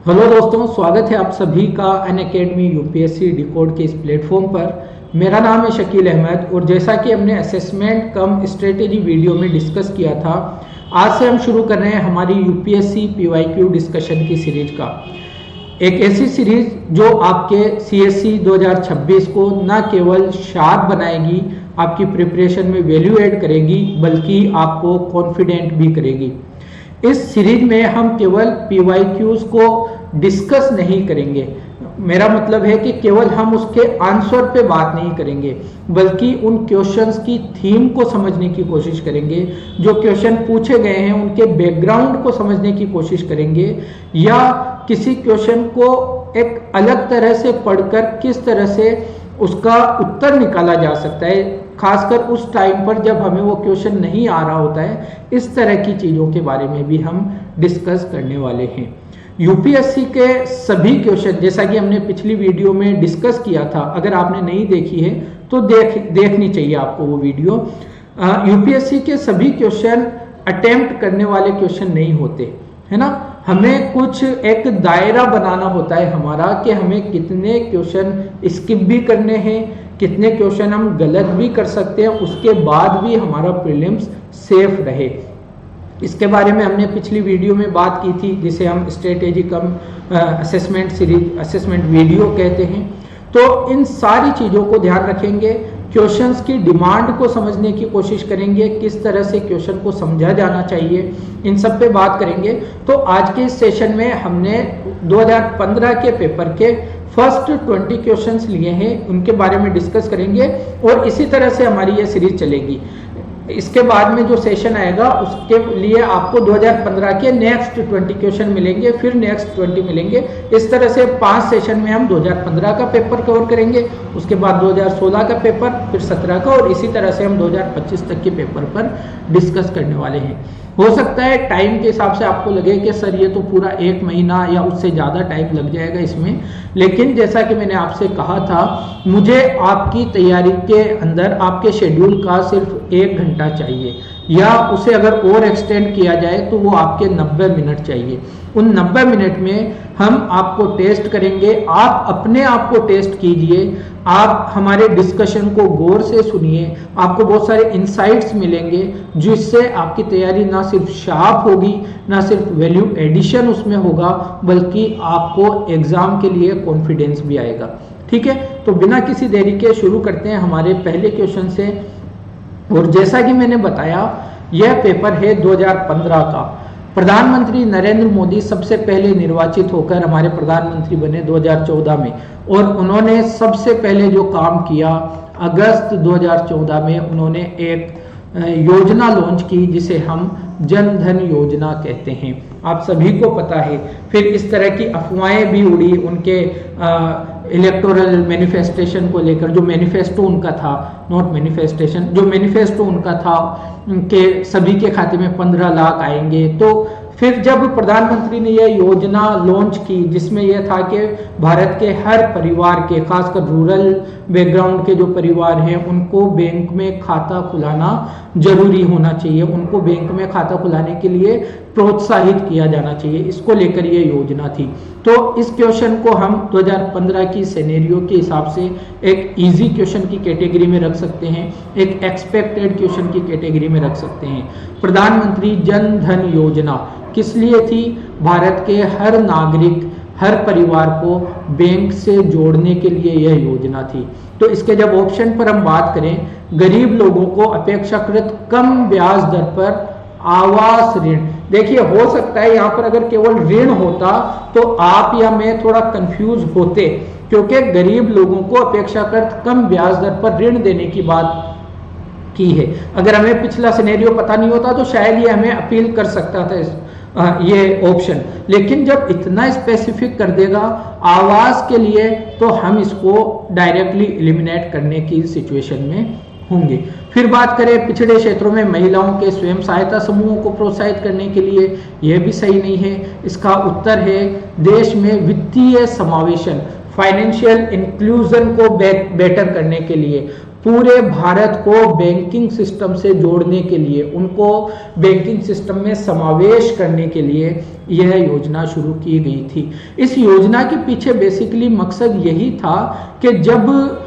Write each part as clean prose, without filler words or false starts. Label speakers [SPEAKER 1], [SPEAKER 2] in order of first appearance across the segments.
[SPEAKER 1] Hello दोस्तों, स्वागत है आप सभी का अनअकैडमी यूपीएससी डिकोड के इस प्लेटफॉर्म पर। मेरा नाम है शकील अहमद और जैसा कि हमने असेसमेंट कम स्ट्रेटेजी वीडियो में डिस्कस किया था, आज से हम शुरू कर रहे हैं हमारी यूपीएससी पीवाईक्यू डिस्कशन की सीरीज का। एक ऐसी सीरीज जो आपके सीएससी 2026 को न केवल शार्प बनाएगी, आपकी प्रिपरेशन में वैल्यू ऐड करेगी, बल्कि आपको कॉन्फिडेंट भी करेगी। इस सीरीज में हम केवल पीवाईक्यूज को डिस्कस नहीं करेंगे। मेरा मतलब है कि केवल हम उसके आंसर पे बात नहीं करेंगे, बल्कि उन क्वेश्चंस की थीम को समझने की कोशिश करेंगे। जो क्वेश्चन पूछे गए हैं उनके बैकग्राउंड को समझने की कोशिश करेंगे, या किसी क्वेश्चन को एक अलग तरह से पढ़कर किस तरह से उसका उत्तर निकाला जा सकता है, खासकर उस टाइम पर जब हमें वो क्वेश्चन नहीं आ रहा होता है। इस तरह की चीज़ों के बारे में भी हम डिस्कस करने वाले हैं। यूपीएससी के सभी क्वेश्चन, जैसा कि हमने पिछली वीडियो में डिस्कस किया था, अगर आपने नहीं देखी है तो देखनी चाहिए आपको वो वीडियो। यूपीएससी के सभी क्वेश्चन अटेम्प्ट करने वाले क्वेश्चन नहीं होते, है ना। हमें कुछ एक दायरा बनाना होता है हमारा कि हमें कितने क्वेश्चन स्किप भी करने हैं, कितने क्वेश्चन हम गलत भी कर सकते हैं, उसके बाद भी हमारा प्रीलिम्स सेफ रहे। इसके बारे में हमने पिछली वीडियो में बात की थी, जिसे हम स्ट्रेटेजी कम असेसमेंट सीरीज असेसमेंट वीडियो कहते हैं। तो इन सारी चीज़ों को ध्यान रखेंगे, क्वेश्चंस की डिमांड को समझने की कोशिश करेंगे, किस तरह से क्वेश्चन को समझा जाना चाहिए, इन सब पे बात करेंगे। तो आज के इस सेशन में हमने 2015 के पेपर के फर्स्ट 20 क्वेश्चंस लिए हैं, उनके बारे में डिस्कस करेंगे और इसी तरह से हमारी ये सीरीज चलेगी। इसके बाद में जो सेशन आएगा उसके लिए आपको 2015 के नेक्स्ट 20 क्वेश्चन मिलेंगे, फिर नेक्स्ट 20 मिलेंगे। इस तरह से 5 सेशन में हम 2015 का पेपर कवर करेंगे, उसके बाद 2016 का पेपर, फिर 17 का, और इसी तरह से हम 2025 तक के पेपर पर डिस्कस करने वाले हैं। हो सकता है टाइम के हिसाब से आपको लगे कि सर ये तो पूरा 1 महीना या उससे ज़्यादा टाइम लग जाएगा इसमें, लेकिन जैसा कि मैंने आपसे कहा था, मुझे आपकी तैयारी के अंदर आपके शेड्यूल का सिर्फ 1 घंटा चाहिए, या उसे अगर और एक्सटेंड किया जाए तो वो आपके 90 मिनट चाहिए। उन 90 मिनट में हम आपको टेस्ट करेंगे, आप अपने आप को टेस्ट कीजिए, आप हमारे डिस्कशन को गौर से सुनिए, आपको बहुत सारे इंसाइट्स मिलेंगे जिससे आपकी तैयारी ना सिर्फ शार्प होगी, ना सिर्फ वैल्यू एडिशन उसमें होगा, बल्कि आपको एग्जाम के लिए कॉन्फिडेंस भी आएगा। ठीक है, तो बिना किसी देरी के शुरू करते हैं हमारे पहले क्वेश्चन से। और जैसा कि मैंने बताया, यह पेपर है 2015 का। प्रधानमंत्री नरेंद्र मोदी सबसे पहले निर्वाचित होकर हमारे प्रधानमंत्री बने 2014 में, और उन्होंने सबसे पहले जो काम किया, अगस्त 2014 में उन्होंने एक योजना लॉन्च की जिसे हम जन धन योजना कहते हैं। आप सभी को पता है। फिर इस तरह की अफवाहें भी उड़ी उनके इलेक्टोरल मैनिफेस्टेशन को लेकर। जो मैनिफेस्टो उनका था, नॉट मैनिफेस्टेशन, जो मैनिफेस्टो उनका था कि सभी के खाते में 15 लाख आएंगे। तो फिर जब प्रधानमंत्री ने यह योजना लॉन्च की, जिसमें यह था कि भारत के हर परिवार के, खासकर रूरल बैकग्राउंड के जो परिवार हैं, उनको बैंक में खाता खुलाना जरूरी होना चाहिए, उनको बैंक में खाता खुलाने के लिए प्रोत्साहित किया जाना चाहिए, इसको लेकर ये योजना थी। तो इस क्वेश्चन को हम 2015 की सिनेरियो के हिसाब से एक इजी क्वेश्चन की कैटेगरी में रख सकते हैं, एक एक्सपेक्टेड क्वेश्चन की कैटेगरी में रख सकते हैं। प्रधानमंत्री जन धन योजना किस लिए थी? भारत के हर नागरिक, हर परिवार को बैंक से जोड़ने के लिए यह योजना थी। तो इसके जब ऑप्शन पर हम बात करें, गरीब लोगों को अपेक्षाकृत कम ब्याज दर पर आवास ऋण। देखिए, हो सकता है यहाँ पर अगर केवल ऋण होता तो आप या मैं थोड़ा कंफ्यूज होते, क्योंकि गरीब लोगों को अपेक्षाकृत कम ब्याज दर पर ऋण देने की बात की है। अगर हमें पिछला सिनेरियो पता नहीं होता तो शायद ये हमें अपील कर सकता था ये ऑप्शन, लेकिन जब इतना स्पेसिफिक कर देगा आवास के लिए, तो हम इसको डायरेक्टली एलिमिनेट करने की सिचुएशन में होंगे। फिर बात करें पिछड़े क्षेत्रों में महिलाओं के स्वयं सहायता समूहों को प्रोत्साहित करने के लिए, यह भी सही नहीं है। इसका उत्तर है देश में वित्तीय समावेशन, फाइनेंशियल इंक्लूजन को बेटर करने के लिए। पूरे भारत को बैंकिंग सिस्टम से जोड़ने के लिए, उनको बैंकिंग सिस्टम में समावेश करने के लिए यह योजना शुरू की गई थी। इस योजना के पीछे बेसिकली मकसद यही था कि जब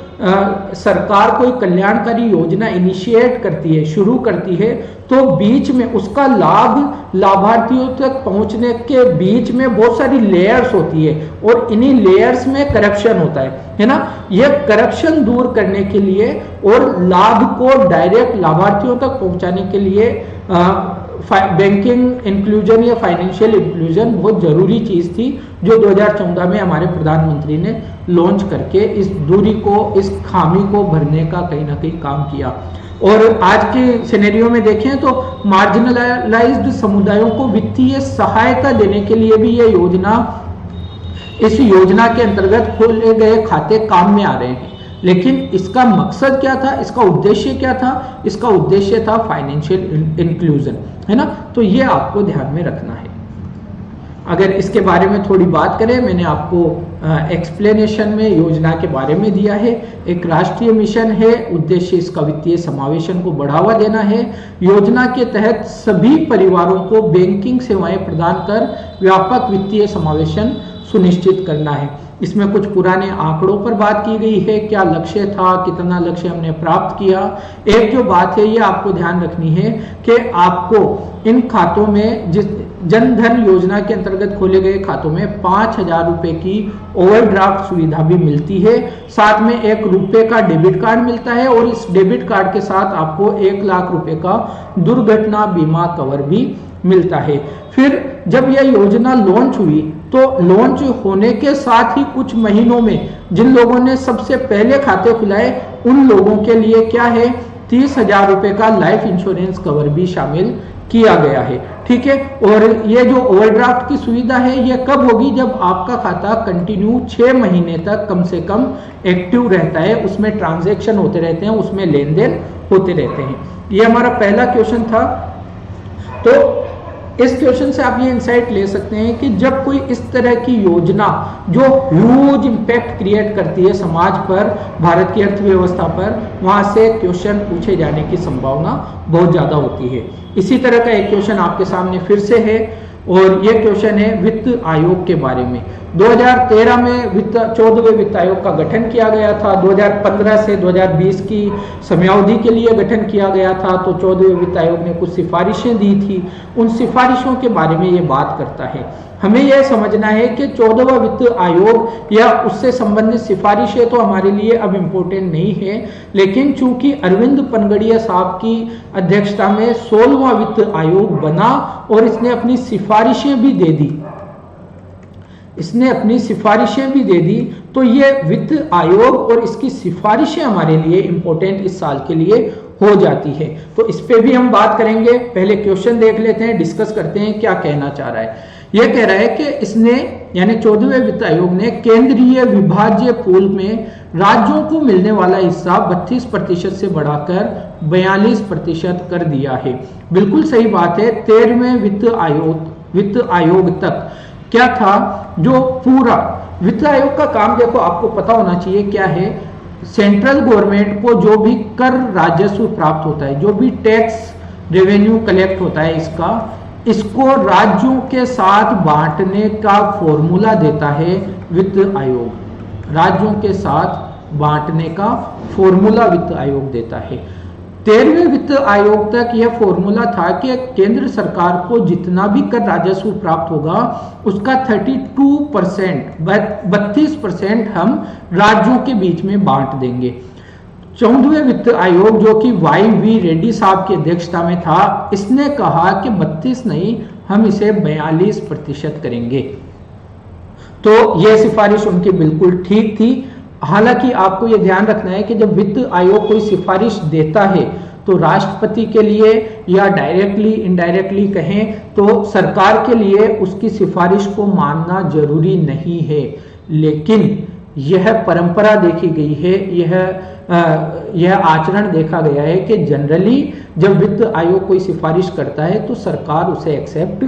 [SPEAKER 1] सरकार कोई कल्याणकारी योजना इनिशिएट करती है, शुरू करती है, तो बीच में उसका लाभ लाभार्थियों तक पहुंचने के बीच में बहुत सारी लेयर्स होती है और इन्हीं लेयर्स में करप्शन होता है ना। यह करप्शन दूर करने के लिए और लाभ को डायरेक्ट लाभार्थियों तक पहुंचाने के लिए बैंकिंग इंक्लूजन या फाइनेंशियल इंक्लूजन बहुत जरूरी चीज थी, जो 2014 में हमारे प्रधानमंत्री ने लॉन्च करके इस दूरी को, इस खामी को भरने का कहीं ना कहीं काम किया। और आज के सिनेरियो में देखें तो मार्जिनलाइज्ड समुदायों को वित्तीय सहायता देने के लिए भी यह योजना, इस योजना के अंतर्गत खोले गए खाते काम में आ रहे हैं। लेकिन इसका मकसद क्या था, इसका उद्देश्य क्या था? इसका उद्देश्य था फाइनेंशियल इंक्लूजन, है ना। तो ये आपको ध्यान में रखना है। अगर इसके बारे में थोड़ी बात करें, मैंने आपको एक्सप्लेनेशन में योजना के बारे में दिया है। एक राष्ट्रीय मिशन है, उद्देश्य इसका वित्तीय समावेशन को बढ़ावा देना है। योजना के तहत सभी परिवारों को बैंकिंग सेवाएं प्रदान कर व्यापक वित्तीय समावेशन सुनिश्चित करना है। इसमें कुछ पुराने आंकड़ों पर बात की गई है, क्या लक्ष्य था, कितना लक्ष्य हमने प्राप्त किया। एक जो बात है ये आपको ध्यान रखनी है कि आपको इन खातों में, जिस जन धन योजना के अंतर्गत खोले गए खातों में 5,000 रुपए की ओवरड्राफ्ट सुविधा भी मिलती है। साथ में ₹1 का डेबिट कार्ड मिलता है और इस डेबिट कार्ड के साथ आपको 1 लाख रुपए का दुर्घटना बीमा कवर भी मिलता है। फिर जब यह योजना लॉन्च हुई तो लॉन्च होने के साथ ही कुछ महीनों में जिन लोगों ने सबसे पहले खाते खुलाए उन लोगों के लिए क्या है, 30,000 रुपए का लाइफ इंश्योरेंस कवर भी शामिल किया गया है। ठीक है। और ये जो ओवरड्राफ्ट की सुविधा है ये कब होगी? जब आपका खाता कंटिन्यू 6 महीने तक कम से कम एक्टिव रहता है, उसमें ट्रांजैक्शन होते रहते हैं, उसमें लेन देन होते रहते हैं। ये हमारा पहला क्वेश्चन था। तो इस क्वेश्चन से आप ये इंसाइट ले सकते हैं कि जब कोई इस तरह की योजना जो ह्यूज इंपैक्ट क्रिएट करती है समाज पर, भारत की अर्थव्यवस्था पर, वहां से क्वेश्चन पूछे जाने की संभावना बहुत ज्यादा होती है। इसी तरह का एक क्वेश्चन आपके सामने फिर से है और ये क्वेश्चन है वित्त आयोग के बारे में। 2013 में 14वें वित्त आयोग का गठन किया गया था। 2015 से 2020 की समयावधि के लिए गठन किया गया था। तो 14वें वित्त आयोग ने कुछ सिफारिशें दी थी, उन सिफारिशों के बारे में ये बात करता है। हमें यह समझना है कि 14वां वित्त आयोग या उससे संबंधित सिफारिशें तो हमारे लिए अब इम्पोर्टेंट नहीं है, लेकिन चूंकि अरविंद पनगड़िया साहब की अध्यक्षता में 16वां वित्त आयोग बना और इसने अपनी सिफारिशें भी दे दी, तो ये वित्त आयोग और इसकी सिफारिशें हमारे लिए इंपॉर्टेंट इस साल के लिए हो जाती है। तो इस पे भी हम बात करेंगे। पहले क्वेश्चन देख लेते हैं, डिस्कस करते हैं क्या कहना चाह रहा है। यह कह रहा है कि इसने यानी 14वें वित्त आयोग ने केंद्रीय विभाज्य पूल में राज्यों को मिलने वाला हिस्सा 32% से बढ़ाकर 42% कर दिया है। बिल्कुल सही बात है। 13वें वित्त आयोग तक क्या था, जो पूरा वित्त आयोग का काम, देखो आपको पता होना चाहिए क्या है। सेंट्रल गवर्नमेंट को जो भी कर राजस्व प्राप्त होता है, जो भी टैक्स रेवेन्यू कलेक्ट होता है, इसको राज्यों के साथ बांटने का फॉर्मूला देता है वित्त आयोग। राज्यों के साथ बांटने का फॉर्मूला वित्त आयोग देता है। 13वें वित्त आयोग तक यह फॉर्मूला था कि केंद्र सरकार को जितना भी कर राजस्व प्राप्त होगा उसका 32% हम राज्यों के बीच में बांट देंगे। 14वें वित्त आयोग जो कि YV रेड्डी साहब की अध्यक्षता में था, इसने कहा कि 32 नहीं, हम इसे 42% करेंगे। तो यह सिफारिश उनकी बिल्कुल ठीक थी। हालांकि आपको यह ध्यान रखना है कि जब वित्त आयोग कोई सिफारिश देता है तो राष्ट्रपति के लिए या डायरेक्टली इनडायरेक्टली कहें तो सरकार के लिए उसकी सिफारिश को मानना जरूरी नहीं है, लेकिन यह परंपरा देखी गई है, यह आचरण देखा गया है कि जनरली जब वित्त आयोग कोई सिफारिश करता है तो सरकार उसे एक्सेप्ट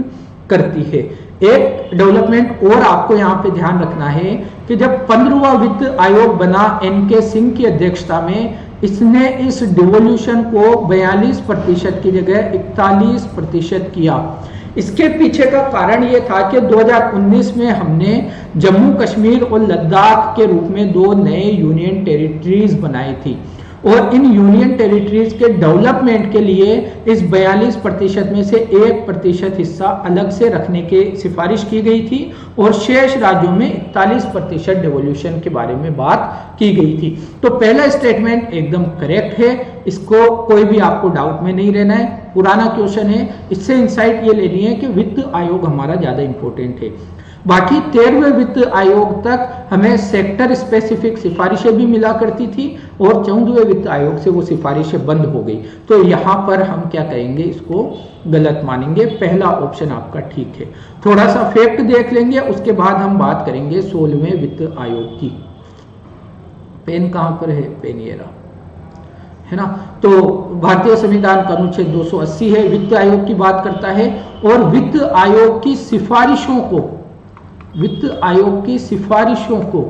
[SPEAKER 1] करती है। एक डेवलपमेंट और आपको यहाँ पे ध्यान रखना है कि जब 15वां वित्त आयोग बना NK सिंह की अध्यक्षता में, इसने इस डिवोल्यूशन को 42% की जगह 41% किया। इसके पीछे का कारण ये था कि 2019 में हमने जम्मू कश्मीर और लद्दाख के रूप में 2 नए यूनियन टेरिटरीज बनाई थी और इन यूनियन टेरिटरीज के डेवलपमेंट के लिए इस 42% में से 1% हिस्सा अलग से रखने की सिफारिश की गई थी और शेष राज्यों में 41% डेवोल्यूशन के बारे में बात की गई थी। तो पहला स्टेटमेंट एकदम करेक्ट है, इसको कोई भी आपको डाउट में नहीं रहना है। पुराना क्वेश्चन है, इससे इंसाइट ये लेनी है कि वित्त आयोग हमारा ज्यादा इंपॉर्टेंट है। बाकी 13वें वित्त आयोग तक हमें सेक्टर स्पेसिफिक सिफारिशें भी मिला करती थी और 14वें वित्त आयोग से वो सिफारिशें बंद हो गई। तो यहाँ पर हम क्या कहेंगे, इसको गलत मानेंगे। पहला ऑप्शन आपका ठीक है। थोड़ा सा फैक्ट देख लेंगे, उसके बाद हम बात करेंगे 16वें वित्त आयोग की। पेन कहाँ पर है? पेन ये रहा, है ना। तो भारतीय संविधान का अनुच्छेद 280 है, वित्त आयोग की बात करता है और वित्त आयोग की सिफारिशों को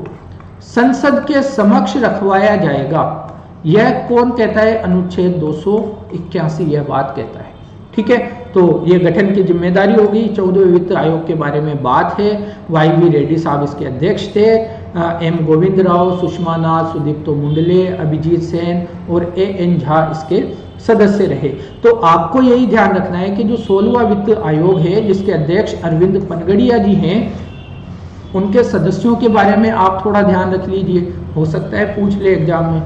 [SPEAKER 1] संसद के समक्ष रखवाया जाएगा। यह कौन कहता है? अनुच्छेद 281 यह बात कहता है। ठीक है, तो ये गठन की जिम्मेदारी होगी। 14वें वित्त आयोग के बारे में बात है। YV रेड्डी साहब इसके अध्यक्ष थे। M गोविंद राव, सुषमा नाथ, सुदीप्तो मुंडले, अभिजीत सेन और AN झा इसके सदस्य रहे। तो आपको यही ध्यान रखना है कि जो 16वां वित्त आयोग है जिसके अध्यक्ष अरविंद पनगड़िया जी हैं, उनके सदस्यों के बारे में आप थोड़ा ध्यान रख लीजिए, हो सकता है पूछ ले एग्जाम में।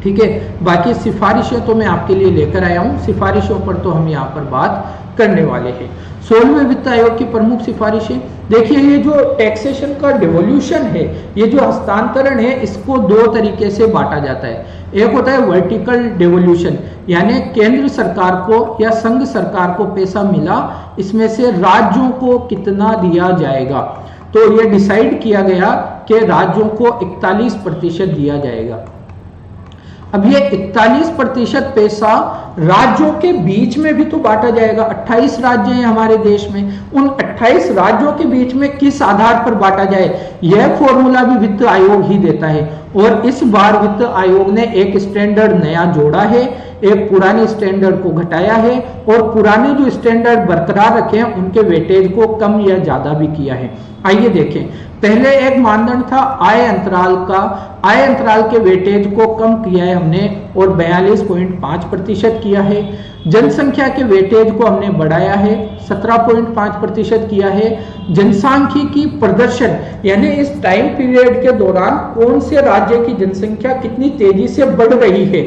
[SPEAKER 1] ठीक है, बाकी सिफारिशें तो मैं आपके लिए लेकर आया हूं, सिफारिशों पर तो हम यहाँ पर बात करने वाले हैं। 16वें वित्त आयोग की प्रमुख सिफारिशें देखिए, ये जो टैक्सेशन का डिवोल्यूशन है, ये जो हस्तांतरण है, इसको 2 तरीके से बांटा जाता है। एक होता है वर्टिकल डिवोल्यूशन, यानी केंद्र सरकार को या संघ सरकार को पैसा मिला, इसमें से राज्यों को कितना दिया जाएगा। तो ये डिसाइड किया गया कि राज्यों को 41% दिया जाएगा। अब ये 41% पैसा राज्यों के बीच में भी तो बांटा जाएगा। 28 राज्य हैं हमारे देश में, उन 28 राज्यों के बीच में किस आधार पर बांटा जाए, यह फॉर्मूला भी वित्त आयोग ही देता है। और इस बार वित्त आयोग ने एक स्टैंडर्ड नया जोड़ा है, एक पुराने स्टैंडर्ड को घटाया है और पुराने जो स्टैंडर्ड बरकरार रखे हैं उनके वेटेज को कम या ज्यादा भी किया है। आइए देखें, पहले एक मानदंड था आय अंतराल का, आय अंतराल के वेटेज को कम किया है हमने और 42.5% किया है। जनसंख्या के वेटेज को हमने बढ़ाया है, 17.5% किया है। जनसांख्यिकी प्रदर्शन, यानी इस टाइम पीरियड के दौरान कौन से राज्य की जनसंख्या कितनी तेजी से बढ़ रही है,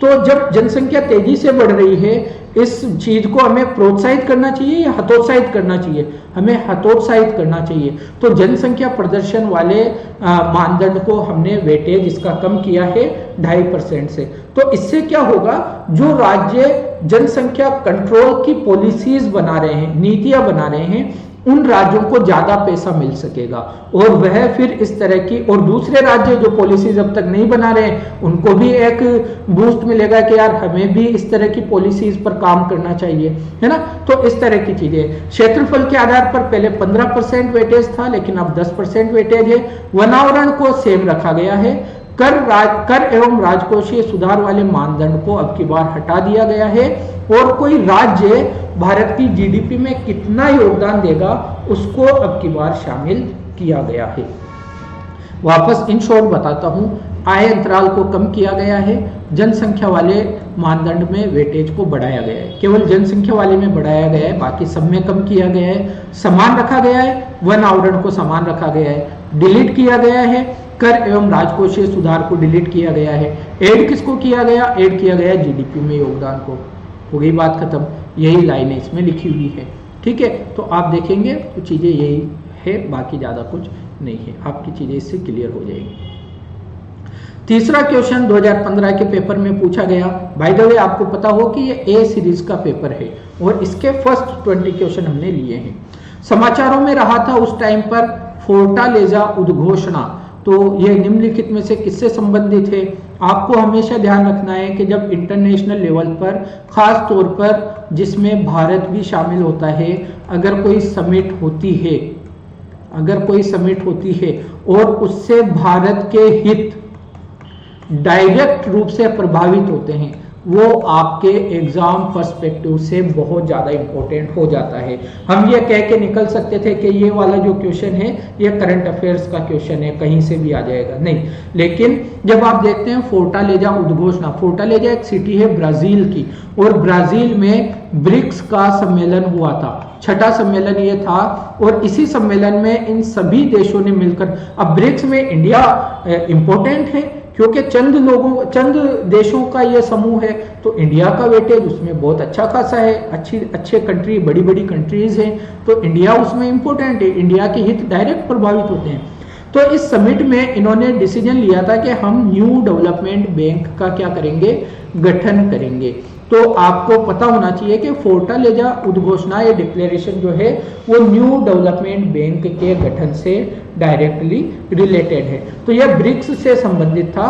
[SPEAKER 1] तो जब जनसंख्या तेजी से बढ़ रही है, इस चीज को हमें प्रोत्साहित करना चाहिए या हतोत्साहित करना चाहिए? हमें हतोत्साहित करना चाहिए। तो जनसंख्या प्रदर्शन वाले मानदंड को हमने वेटेज इसका कम किया है 2.5% से। तो इससे क्या होगा, जो राज्य जनसंख्या कंट्रोल की पॉलिसीज बना रहे हैं, नीतियां बना रहे हैं, उन राज्यों को ज्यादा पैसा मिल सकेगा और वह फिर इस तरह की, और दूसरे राज्य जो पॉलिसीज अब तक नहीं बना रहे हैं उनको भी एक बूस्ट मिलेगा कि यार हमें भी इस तरह की पॉलिसीज पर काम करना चाहिए, है ना। तो इस तरह की चीजें। क्षेत्रफल के आधार पर पहले 15% वेटेज था, लेकिन अब 10% वेटेज है। वनावरण को सेम रखा गया है। कर एवं राजकोषीय सुधार वाले मानदंड को अब की बार हटा दिया गया है और कोई राज्य भारत की जीडीपी में कितना योगदान देगा उसको अब की बार शामिल किया गया है। वापस इन शॉर्ट बताता हूं, आय अंतराल को कम किया गया है, जनसंख्या वाले मानदंड में वेटेज को बढ़ाया गया है, केवल जनसंख्या वाले में बढ़ाया गया है, बाकी सब में कम किया गया है। समान रखा गया है, वन आवरण को समान रखा गया है। डिलीट किया गया है, कर एवं राजकोषीय सुधार को डिलीट किया गया है। ऐड किसको किया गया? ऐड किया गया जीडीपी में योगदान को। हो गई बात खत्म, यही लाइनें इसमें लिखी हुई है। ठीक है, तो आप देखेंगे तो चीजें यही है, बाकी ज्यादा कुछ नहीं है, आपकी चीजें इससे क्लियर हो जाएगी। तीसरा क्वेश्चन 2015 के पेपर में पूछा गया। बाय द वे आपको पता हो कि ये ए सीरीज का पेपर है और इसके फर्स्ट 20 क्वेश्चन हमने लिए हैं। समाचारों में रहा था उस टाइम पर फोर्टालेजा उद्घोषणा, तो ये निम्नलिखित में से किससे संबंधित है? आपको हमेशा ध्यान रखना है कि जब इंटरनेशनल लेवल पर, खास तौर पर जिसमें भारत भी शामिल होता है, अगर कोई समिट होती है और उससे भारत के हित डायरेक्ट रूप से प्रभावित होते हैं, वो आपके एग्जाम पर्सपेक्टिव से बहुत ज़्यादा इंपॉर्टेंट हो जाता है। हम ये कह के निकल सकते थे कि ये वाला जो क्वेश्चन है ये करंट अफेयर्स का क्वेश्चन है, कहीं से भी आ जाएगा, नहीं। लेकिन जब आप देखते हैं फोर्टालेजा उद्घोषणा, फोर्टालेजा एक सिटी है ब्राजील की, और ब्राजील में ब्रिक्स का सम्मेलन हुआ था, छठा सम्मेलन ये था, और इसी सम्मेलन में इन सभी देशों ने मिलकर, अब ब्रिक्स में इंडिया इंपॉर्टेंट है क्योंकि चंद देशों का ये समूह है, तो इंडिया का वेटेज उसमें बहुत अच्छा खासा है, अच्छे कंट्री, बड़ी बड़ी कंट्रीज हैं, तो इंडिया उसमें इंपॉर्टेंट है, इंडिया के हित डायरेक्ट प्रभावित होते हैं। तो इस समिट में इन्होंने डिसीजन लिया था कि हम न्यू डेवलपमेंट बैंक का क्या करेंगे, गठन करेंगे। तो आपको पता होना चाहिए कि फोर्टालेजा उद्घोषणा या डिक्लेरेशन जो है वो न्यू डेवलपमेंट बैंक के गठन से डायरेक्टली रिलेटेड है, तो यह ब्रिक्स से संबंधित था,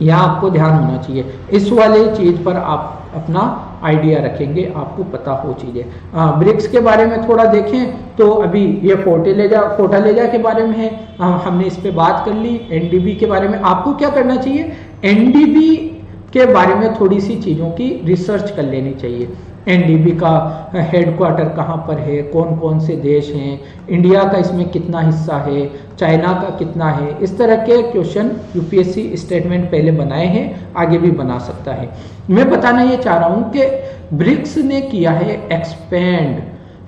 [SPEAKER 1] यह आपको ध्यान होना चाहिए। इस वाले चीज पर आप अपना आइडिया रखेंगे, आपको पता हो चीजें। ब्रिक्स के बारे में थोड़ा देखें तो अभी ये फोर्टालेजा के बारे में है, हमने इस पे बात कर ली। एनडीबी के बारे में आपको क्या करना चाहिए, एनडीबी के बारे में थोड़ी सी चीज़ों की रिसर्च कर लेनी चाहिए। एनडीबी का हेडक्वार्टर कहाँ पर है, कौन कौन से देश हैं, इंडिया का इसमें कितना हिस्सा है, चाइना का कितना है, इस तरह के क्वेश्चन यूपीएससी स्टेटमेंट पहले बनाए हैं, आगे भी बना सकता है। मैं बताना ये चाह रहा हूँ कि ब्रिक्स ने किया है एक्सपेंड,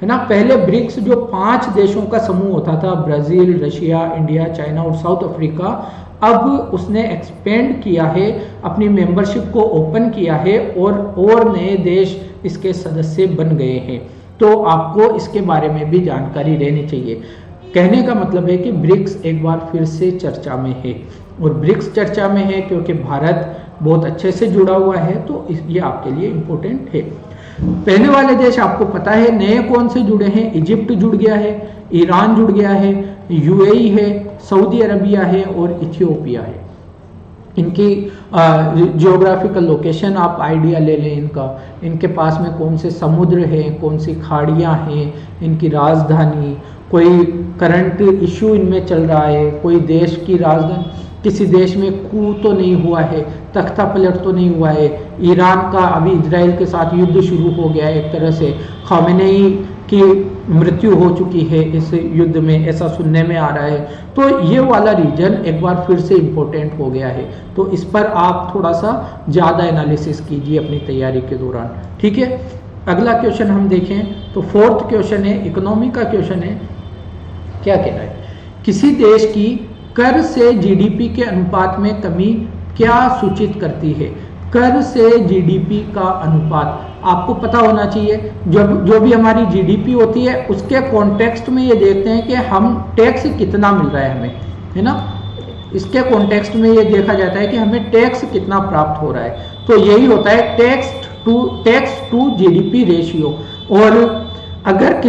[SPEAKER 1] है ना। पहले ब्रिक्स जो 5 देशों का समूह होता था, ब्राजील, रशिया, इंडिया, चाइना और साउथ अफ्रीका, अब उसने एक्सपेंड किया है, अपनी मेंबरशिप को ओपन किया है, और नए देश इसके सदस्य बन गए हैं। तो आपको इसके बारे में भी जानकारी रहनी चाहिए। कहने का मतलब है कि ब्रिक्स एक बार फिर से चर्चा में है, और ब्रिक्स चर्चा में है क्योंकि भारत बहुत अच्छे से जुड़ा हुआ है, तो ये आपके लिए इम्पोर्टेंट है। पहले वाले देश आपको पता है, नए कौन से जुड़े हैं, इजिप्ट जुड़ गया है, ईरान जुड़ गया है, यूएई है, सऊदी अरबिया है और इथियोपिया है। इनकी जियोग्राफिकल लोकेशन आप आइडिया ले लें इनका, इनके पास में कौन से समुद्र हैं, कौन सी खाड़ियाँ हैं, इनकी राजधानी, कोई करंट इशू इनमें चल रहा है, कोई देश की राजधानी, किसी देश में कू तो नहीं हुआ है, तख्ता पलट तो नहीं हुआ है, ईरान का अभी इजराइल के साथ युद्ध शुरू हो गया है, एक तरह से खामेनेई की मृत्यु हो चुकी है इस युद्ध में, ऐसा सुनने में आ रहा है। तो ये वाला रीजन एक बार फिर से इम्पोर्टेंट हो गया है, तो इस पर आप थोड़ा सा ज़्यादा एनालिसिस कीजिए अपनी तैयारी के दौरान, ठीक है। अगला क्वेश्चन हम देखें तो 4th क्वेश्चन है, इकोनॉमी का क्वेश्चन है। क्या कह रहा है, किसी देश की कर से जीडीपी के अनुपात में कमी क्या सूचित करती है। कर से जीडीपी का अनुपात आपको पता होना चाहिए। जो भी हमारी जीडीपी होती है उसके कॉन्टेक्स्ट में ये देखते हैं कि हम टैक्स कितना मिल रहा है हमें, है ना। इसके कॉन्टेक्स्ट में ये देखा जाता है कि हमें टैक्स कितना प्राप्त हो रहा है, तो यही होता है टैक्स टू जीडीपी रेशियो। और अगर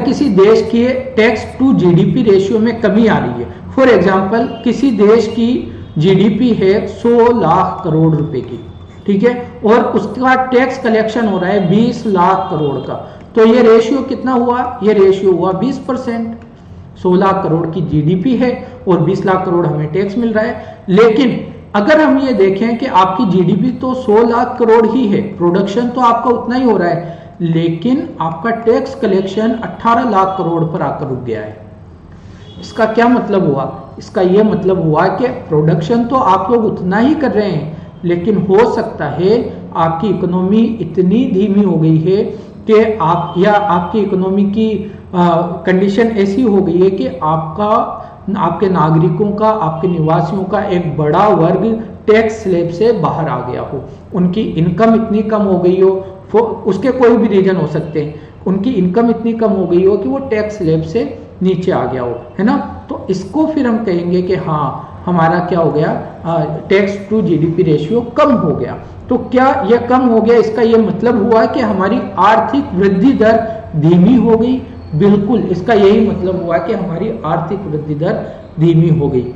[SPEAKER 1] किसी देश के टैक्स टू जीडीपी रेशियो में कमी आ रही है, फॉर एग्जांपल किसी देश की जीडीपी है 100 लाख करोड़ रुपए की, ठीक है, और उसका टैक्स कलेक्शन हो रहा है 20 लाख करोड़ का, तो ये रेशियो कितना हुआ, ये रेशियो हुआ 20%। 100 लाख करोड़ की जीडीपी है और 20 लाख करोड़ हमें टैक्स मिल रहा है। लेकिन अगर हम ये देखें कि आपकी जीडीपी तो 100 लाख करोड़ ही है, प्रोडक्शन तो आपका उतना ही हो रहा है, लेकिन आपका टैक्स कलेक्शन 18 लाख करोड़ पर आकर रुक गया है। इसका क्या मतलब हुआ, इसका यह मतलब हुआ कि प्रोडक्शन तो आप लोग उतना ही कर रहे हैं, लेकिन हो सकता है आपकी इकोनॉमी इतनी धीमी हो गई है कि आपकी इकोनॉमी की कंडीशन ऐसी हो गई है कि आपके नागरिकों का, आपके निवासियों का एक बड़ा वर्ग टैक्स स्लैब से बाहर आ गया हो, उनकी इनकम इतनी कम हो गई हो, उसके कोई भी रीजन हो सकते हैं, उनकी इनकम इतनी कम हो गई हो कि वो टैक्स स्लैब से नीचे आ गया हो, है ना। तो इसको फिर हम कहेंगे कि हाँ हमारा क्या हो गया, टैक्स टू जीडीपी रेशियो कम हो गया। तो क्या यह कम हो गया, इसका यह मतलब हुआ कि हमारी आर्थिक वृद्धि दर धीमी हो गई। बिल्कुल, इसका यही मतलब हुआ कि हमारी आर्थिक वृद्धि दर धीमी हो गई।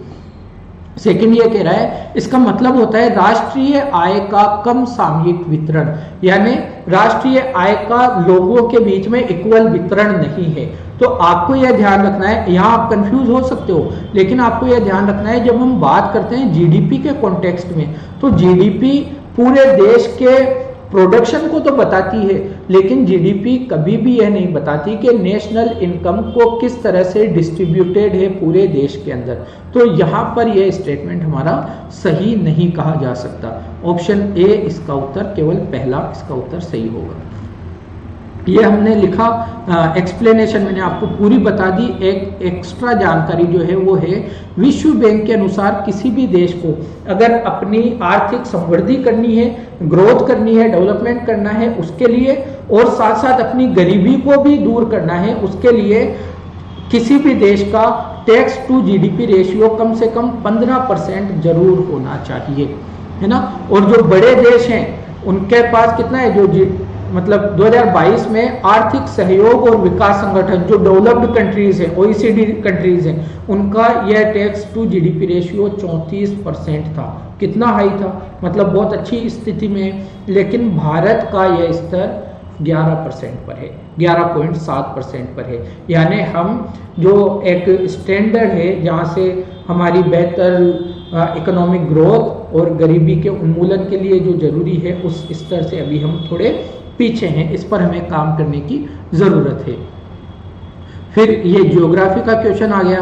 [SPEAKER 1] सेकंड ये कह रहा है, इसका मतलब होता है राष्ट्रीय आय का कम सामयिक वितरण, यानी राष्ट्रीय आय का लोगों के बीच में इक्वल वितरण नहीं है। तो आपको यह ध्यान रखना है, यहाँ आप कंफ्यूज हो सकते हो, लेकिन आपको यह ध्यान रखना है जब हम बात करते हैं जीडीपी के कॉन्टेक्स्ट में, तो जीडीपी पूरे देश के प्रोडक्शन को तो बताती है, लेकिन जीडीपी कभी भी यह नहीं बताती कि नेशनल इनकम को किस तरह से डिस्ट्रीब्यूटेड है पूरे देश के अंदर। तो यहाँ पर यह स्टेटमेंट हमारा सही नहीं कहा जा सकता। ऑप्शन ए इसका उत्तर, केवल पहला इसका उत्तर सही होगा। ये हमने लिखा, एक्सप्लेनेशन मैंने आपको पूरी बता दी। एक एक्स्ट्रा जानकारी जो है वो है, विश्व बैंक के अनुसार किसी भी देश को अगर अपनी आर्थिक समृद्धि करनी है, ग्रोथ करनी है, डेवलपमेंट करना है, उसके लिए और साथ साथ अपनी गरीबी को भी दूर करना है, उसके लिए किसी भी देश का टैक्स टू जीडीपी रेशियो कम से कम 15% जरूर होना चाहिए, है ना। और जो बड़े देश हैं उनके पास कितना है, जो मतलब 2022 में आर्थिक सहयोग और विकास संगठन, जो डेवलप्ड कंट्रीज हैं, ओईसीडी कंट्रीज हैं, उनका यह टैक्स टू जीडीपी रेशियो 34% था। कितना हाई था, मतलब बहुत अच्छी स्थिति में। लेकिन भारत का यह स्तर 11% पर है, 11.7% पर है। यानी हम जो एक स्टैंडर्ड है जहाँ से हमारी बेहतर इकोनॉमिक ग्रोथ और गरीबी के उन्मूलन के लिए जो जरूरी है, उस स्तर से अभी हम थोड़े पीछे हैं। इस पर हमें काम करने की जरूरत है। फिर ये ज्योग्राफी का क्वेश्चन आ गया।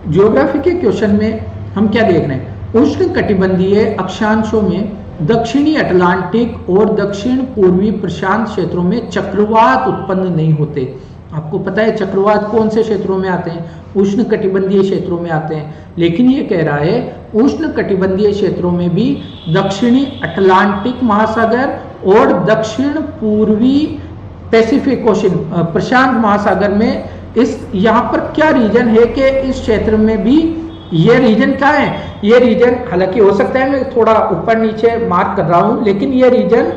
[SPEAKER 1] ज्योग्राफी के क्वेश्चन में हम क्या देख रहे हैं, उष्ण कटिबंधीय अक्षांशों में दक्षिणी अटलांटिक और दक्षिण पूर्वी प्रशांत क्षेत्रों में चक्रवात उत्पन्न नहीं होते। आपको पता है चक्रवात कौन से क्षेत्रों में आते हैं, उष्ण कटिबंधीय क्षेत्रों में आते हैं। लेकिन ये कह रहा है उष्ण कटिबंधीय क्षेत्रों में भी दक्षिणी अटलांटिक महासागर और दक्षिण पूर्वी पैसिफिक ओशन प्रशांत महासागर में, इस यहाँ पर क्या रीजन है कि इस क्षेत्र में भी ये रीजन क्या है, ये रीजन हालांकि हो सकता है मैं थोड़ा ऊपर नीचे मार्क कर रहा हूं, लेकिन ये रीजन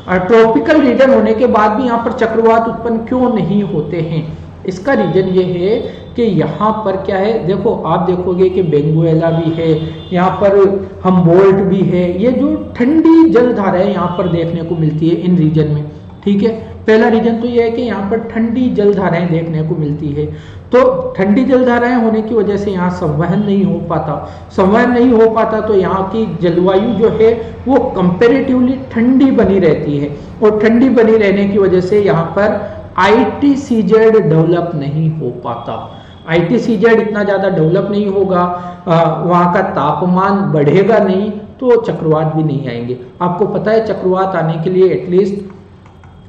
[SPEAKER 1] ट्रॉपिकल रीजन होने के बाद भी यहाँ पर चक्रवात उत्पन्न क्यों नहीं होते हैं। इसका रीजन ये है कि यहाँ पर क्या है, देखो आप देखोगे कि बेंगुएला भी है, यहाँ पर हम्बोल्ट भी है, ये जो ठंडी जलधारा है यहाँ पर देखने को मिलती है इन रीजन में। ठीक है, पहला रीजन तो ये है कि यहाँ पर ठंडी जलधाराएं देखने को मिलती है। तो ठंडी जलधाराएं होने की वजह से यहाँ संवहन नहीं हो पाता, संवहन नहीं हो पाता तो यहाँ की जलवायु जो है वो कंपैरेटिवली ठंडी बनी रहती है, और ठंडी बनी रहने की वजह से यहाँ पर ITCZ डेवलप नहीं हो पाता। ITCZ इतना ज़्यादा डेवलप नहीं होगा, वहाँ का तापमान बढ़ेगा नहीं, तो चक्रवात भी नहीं आएंगे। आपको पता है चक्रवात आने के लिए एटलीस्ट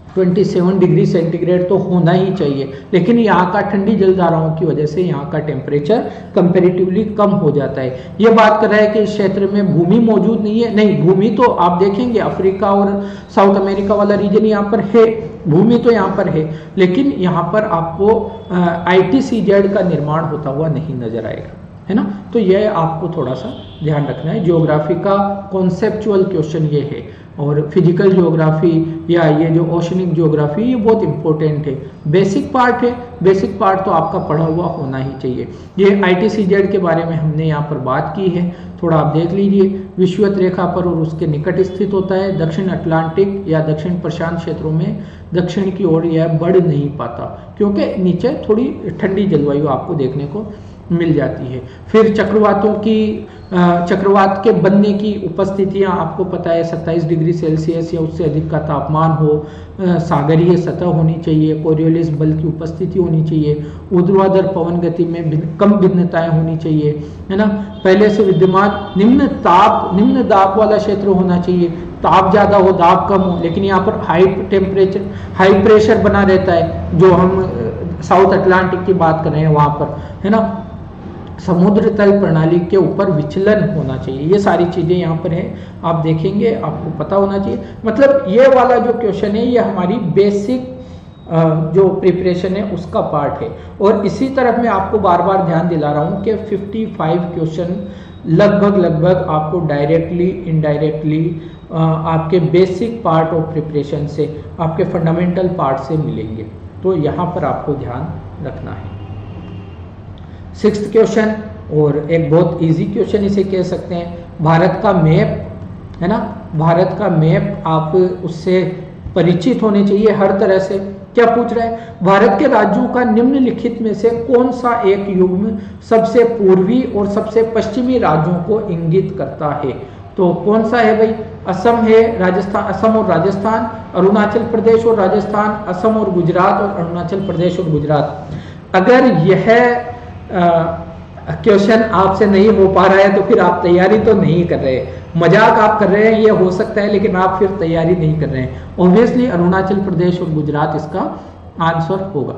[SPEAKER 1] 27 डिग्री सेंटीग्रेड तो होना ही चाहिए, लेकिन यहाँ का ठंडी जलधाराओं की वजह से यहाँ का टेम्परेचर कंपैरेटिवली कम हो जाता है। ये बात कर रहा है कि इस क्षेत्र में भूमि मौजूद नहीं है, नहीं, भूमि तो आप देखेंगे अफ्रीका और साउथ अमेरिका वाला रीजन यहाँ पर है, भूमि तो यहाँ पर है, लेकिन यहाँ पर आपको ITCZ का निर्माण होता हुआ नहीं नजर आएगा, है ना। तो यह आपको थोड़ा सा ध्यान रखना है। ज्योग्राफी का कॉन्सेप्चुअल क्वेश्चन ये है, और फिजिकल ज्योग्राफी या ये जो ओशनिक ज्योग्राफी ये बहुत इंपॉर्टेंट है, बेसिक पार्ट है, बेसिक पार्ट तो आपका पढ़ा हुआ होना ही चाहिए। ये ITCZ के बारे में हमने यहाँ पर बात की है, थोड़ा आप देख लीजिए। विषुवत रेखा पर और उसके निकट स्थित होता है, दक्षिण अटलांटिक या दक्षिण प्रशांत क्षेत्रों में दक्षिण की ओर यह बढ़ नहीं पाता, क्योंकि नीचे थोड़ी ठंडी जलवायु आपको देखने को मिल जाती है। फिर चक्रवातों की चक्रवात के बनने की उपस्थितियां आपको पता है, 27 डिग्री सेल्सियस या उससे अधिक का तापमान हो, सागरीय सतह होनी चाहिए, कोरियोलिस बल की उपस्थिति होनी चाहिए, ऊर्ध्वाधर पवन गति में कम भिन्नताएं होनी चाहिए, है ना। पहले से विद्यमान निम्न दाब वाला क्षेत्र होना चाहिए, ताप ज़्यादा हो दाब कम हो, लेकिन यहाँ पर हाई टेम्परेचर हाई प्रेशर बना रहता है, जो हम साउथ अटलांटिक की बात कर रहे हैं वहाँ पर, है ना। समुद्र तल प्रणाली के ऊपर विचलन होना चाहिए, ये सारी चीज़ें यहाँ पर है, आप देखेंगे आपको पता होना चाहिए। मतलब ये वाला जो क्वेश्चन है ये हमारी बेसिक जो प्रिपरेशन है उसका पार्ट है, और इसी तरफ मैं आपको बार बार ध्यान दिला रहा हूँ कि 55 क्वेश्चन लगभग आपको डायरेक्टली इनडायरेक्टली आपके बेसिक पार्ट ऑफ प्रिपरेशन से, आपके फंडामेंटल पार्ट से मिलेंगे, तो यहाँ पर आपको ध्यान रखना है। सिक्स्थ क्वेश्चन, और एक बहुत इजी क्वेश्चन इसे कह सकते हैं, भारत का मैप है ना, भारत का मैप आप उससे परिचित होने चाहिए हर तरह से। क्या पूछ रहा है, भारत के राज्यों का निम्नलिखित में से कौन सा एक युग्म सबसे पूर्वी और सबसे पश्चिमी राज्यों को इंगित करता है? तो कौन सा है भाई? असम है, राजस्थान, असम और राजस्थान, अरुणाचल प्रदेश और राजस्थान, असम और गुजरात, और अरुणाचल प्रदेश और गुजरात। अगर यह क्वेश्चन आपसे नहीं हो पा रहा है तो फिर आप तैयारी तो नहीं कर रहे, मजाक आप कर रहे हैं, ये हो सकता है, लेकिन आप फिर तैयारी नहीं कर रहे हैं। ऑब्वियसली अरुणाचल प्रदेश और गुजरात इसका आंसर होगा।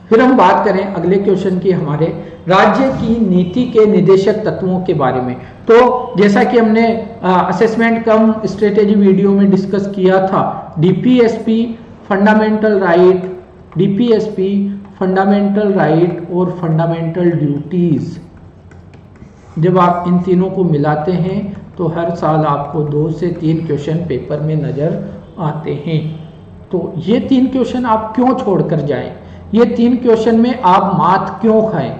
[SPEAKER 1] फिर हम बात करें अगले क्वेश्चन की, हमारे राज्य की नीति के निदेशक तत्वों के बारे में। तो जैसा कि हमने असेसमेंट कम स्ट्रेटेजी वीडियो में डिस्कस किया था, DPSP, fundamental right, DPSP, fundamental right और फंडामेंटल ड्यूटीज, जब आप इन तीनों को मिलाते हैं तो हर साल आपको 2 से 3 क्वेश्चन पेपर में नजर आते हैं। तो ये 3 क्वेश्चन आप क्यों छोड़कर जाएं? ये 3 क्वेश्चन में आप मात क्यों खाएं?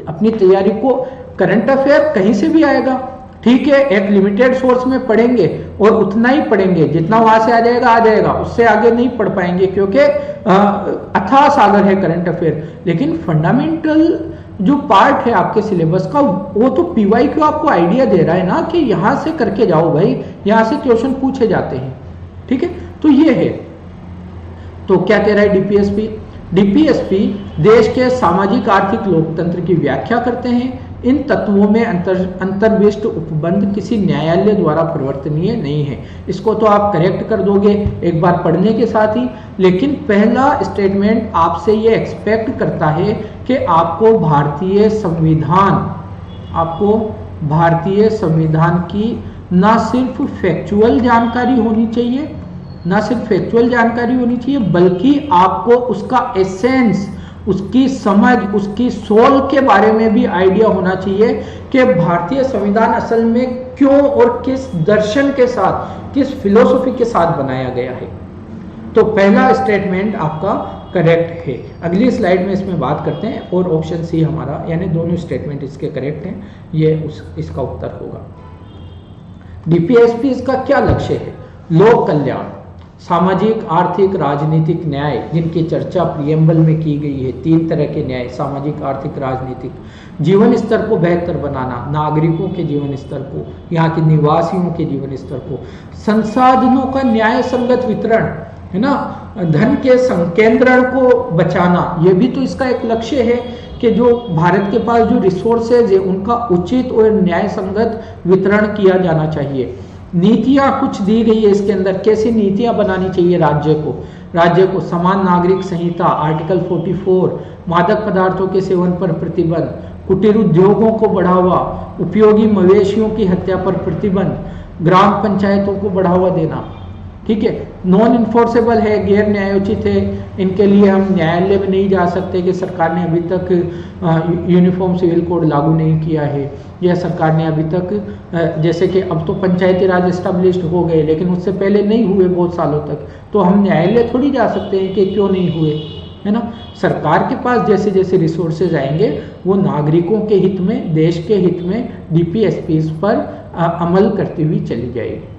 [SPEAKER 1] अपनी तैयारी को, करंट अफेयर कहीं से भी आएगा, ठीक है, एक लिमिटेड सोर्स में पढ़ेंगे और उतना ही पढ़ेंगे, जितना वहां से आ जाएगा, उससे आगे नहीं पढ़ पाएंगे, क्योंकि अथाह सागर है करंट अफेयर। लेकिन फंडामेंटल जो पार्ट है आपके सिलेबस का, वो तो पीवाईक्यू आपको आइडिया दे रहा है ना कि यहां से करके जाओ भाई, यहां से क्वेश्चन पूछे जाते हैं, ठीक है। तो ये है, तो क्या कह रहा है डीपीएसपी? डीपीएसपी देश के सामाजिक आर्थिक लोकतंत्र की व्याख्या करते हैं। इन तत्वों में अंतर्विष्ट उपबंध किसी न्यायालय द्वारा परिवर्तनीय नहीं है। इसको तो आप करेक्ट कर दोगे एक बार पढ़ने के साथ ही, लेकिन पहला स्टेटमेंट आपसे ये एक्सपेक्ट करता है कि आपको भारतीय संविधान की ना सिर्फ फैक्चुअल जानकारी होनी चाहिए, बल्कि आपको उसका एसेंस, उसकी समझ, उसकी सोल के बारे में भी आइडिया होना चाहिए कि भारतीय संविधान असल में क्यों और किस दर्शन के साथ, किस फिलोसफी के साथ बनाया गया है। तो पहला स्टेटमेंट आपका करेक्ट है। अगली स्लाइड में इसमें बात करते हैं, और ऑप्शन सी हमारा, यानी दोनों स्टेटमेंट इसके करेक्ट हैं, ये इसका उत्तर होगा। डीपीएसपी इसका क्या लक्ष्य है? लोक कल्याण, सामाजिक, आर्थिक, राजनीतिक न्याय, जिनकी चर्चा प्रियम्बल में की गई है। 3 तरह के न्याय, सामाजिक, आर्थिक, राजनीतिक। जीवन स्तर को बेहतर बनाना, नागरिकों के जीवन स्तर को, यहाँ के निवासियों के जीवन स्तर को। संसाधनों का न्याय संगत वितरण, है ना, धन के संकेंद्रण को बचाना, यह भी तो इसका एक लक्ष्य है कि जो भारत के पास जो रिसोर्सेज है उनका उचित और न्याय संगत वितरण किया जाना चाहिए। नीतियां कुछ दी गई है इसके अंदर, कैसी नीतियां बनानी चाहिए राज्य को। समान नागरिक संहिता, आर्टिकल 44, मादक पदार्थों के सेवन पर प्रतिबंध, कुटीर उद्योगों को बढ़ावा, उपयोगी मवेशियों की हत्या पर प्रतिबंध, ग्राम पंचायतों को बढ़ावा देना, ठीक है। नॉन इन्फोर्सेबल है, गैर न्यायोचित है, इनके लिए हम न्यायालय में नहीं जा सकते कि सरकार ने अभी तक यूनिफॉर्म सिविल कोड लागू नहीं किया है, या सरकार ने अभी तक, जैसे कि अब तो पंचायती राज एस्टेब्लिश्ड हो गए, लेकिन उससे पहले नहीं हुए बहुत सालों तक, तो हम न्यायालय थोड़ी जा सकते हैं कि क्यों नहीं हुए, है ना। सरकार के पास जैसे जैसे रिसोर्सेज आएंगे वो नागरिकों के हित में, देश के हित में डीपीएसपी पर अमल करती हुई चली जाएगी।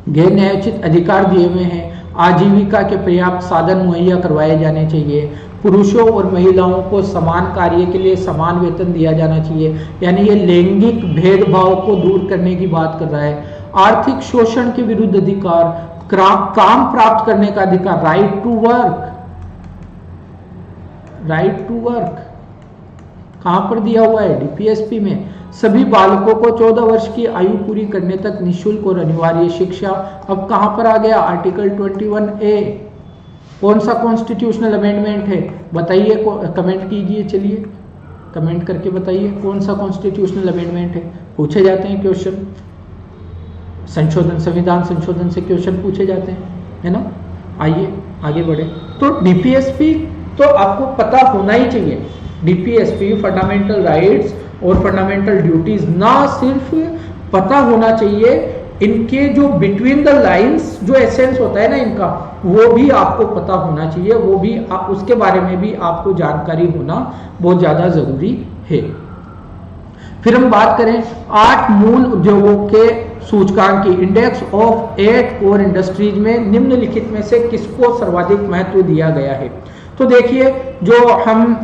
[SPEAKER 1] गैर न्यायोचित अधिकार दिए हुए हैं, आजीविका के पर्याप्त साधन मुहैया करवाए जाने चाहिए, पुरुषों और महिलाओं को समान कार्य के लिए समान वेतन दिया जाना चाहिए, यानी ये लैंगिक भेदभाव को दूर करने की बात कर रहा है। आर्थिक शोषण के विरुद्ध अधिकार, काम प्राप्त करने का अधिकार, राइट टू वर्क कहां पर दिया हुआ है? डीपीएसपी में। सभी बालकों को 14 वर्ष की आयु पूरी करने तक निःशुल्क और अनिवार्य शिक्षा, अब कहां पर आ गया? Article 21A। कौन सा कॉन्स्टिट्यूशनल अमेंडमेंट है बताइए, कमेंट कीजिए, चलिए कमेंट करके बताइए कौन सा कॉन्स्टिट्यूशनल अमेंडमेंट है। पूछे जाते हैं क्वेश्चन, संशोधन, संविधान संशोधन से क्वेश्चन पूछे जाते हैं, है ना। आइए आगे बढ़े। तो डीपीएसपी तो आपको पता होना ही चाहिए। डीपीएसपी, फंडामेंटल राइट्स और फंडामेंटल ड्यूटीज, ना सिर्फ पता होना चाहिए, इनके जो बिटवीन द लाइंस जो एसेंस होता है ना इनका, वो भी आपको पता होना चाहिए, वो भी उसके बारे में भी आपको जानकारी होना बहुत ज़्यादा ज़रूरी है। फिर हम बात करें 8 मूल उद्योगों के सूचकांक की। इंडेक्स ऑफ 8 कोर इंडस्ट्रीज में निम्नलिखित में से किसको सर्वाधिक महत्व दिया गया है? तो देखिए, जो हम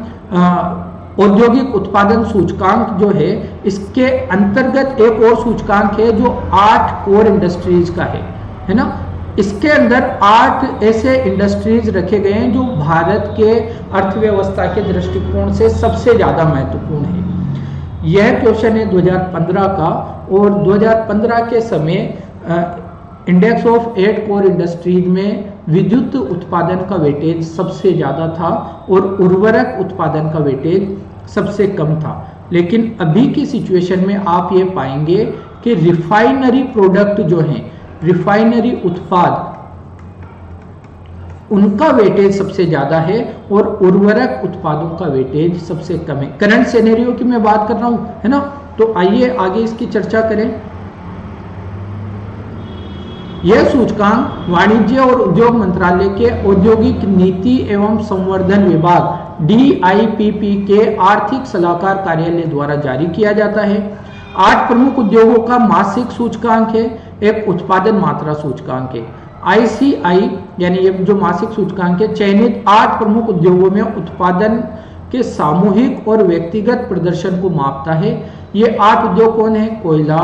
[SPEAKER 1] औद्योगिक उत्पादन सूचकांक जो है, इसके अंतर्गत एक और सूचकांक है जो 8 कोर इंडस्ट्रीज का है ना। इसके अंदर 8 ऐसे इंडस्ट्रीज रखे गए हैं जो भारत के अर्थव्यवस्था के दृष्टिकोण से सबसे ज्यादा महत्वपूर्ण है। यह क्वेश्चन है 2015 का, और 2015 के समय इंडेक्स ऑफ 8 कोर इंडस्ट्रीज में विद्युत उत्पादन का वेटेज सबसे ज्यादा था और उर्वरक उत्पादन का वेटेज सबसे कम था। लेकिन अभी की सिचुएशन में आप ये पाएंगे कि रिफाइनरी प्रोडक्ट जो हैं, रिफाइनरी उत्पाद, उनका वेटेज सबसे ज्यादा है और उर्वरक उत्पादों का वेटेज सबसे कम है। करंट सिनेरियो की मैं बात कर रहा हूं, है ना। तो आइए आगे इसकी चर्चा करें। यह सूचकांक वाणिज्य और उद्योग मंत्रालय के औद्योगिक नीति एवं संवर्धन विभाग DIPP के आर्थिक सलाहकार कार्यालय द्वारा जारी किया जाता है। 8 प्रमुख उद्योगों का मासिक सूचकांक है, एक उत्पादन मात्रा सूचकांक है। ICI यानी ये जो मासिक सूचकांक है, चयनित 8 प्रमुख उद्योगों में उत्पादन के सामूहिक और व्यक्तिगत प्रदर्शन को मापता है। ये 8 उद्योग कौन है? कोयला,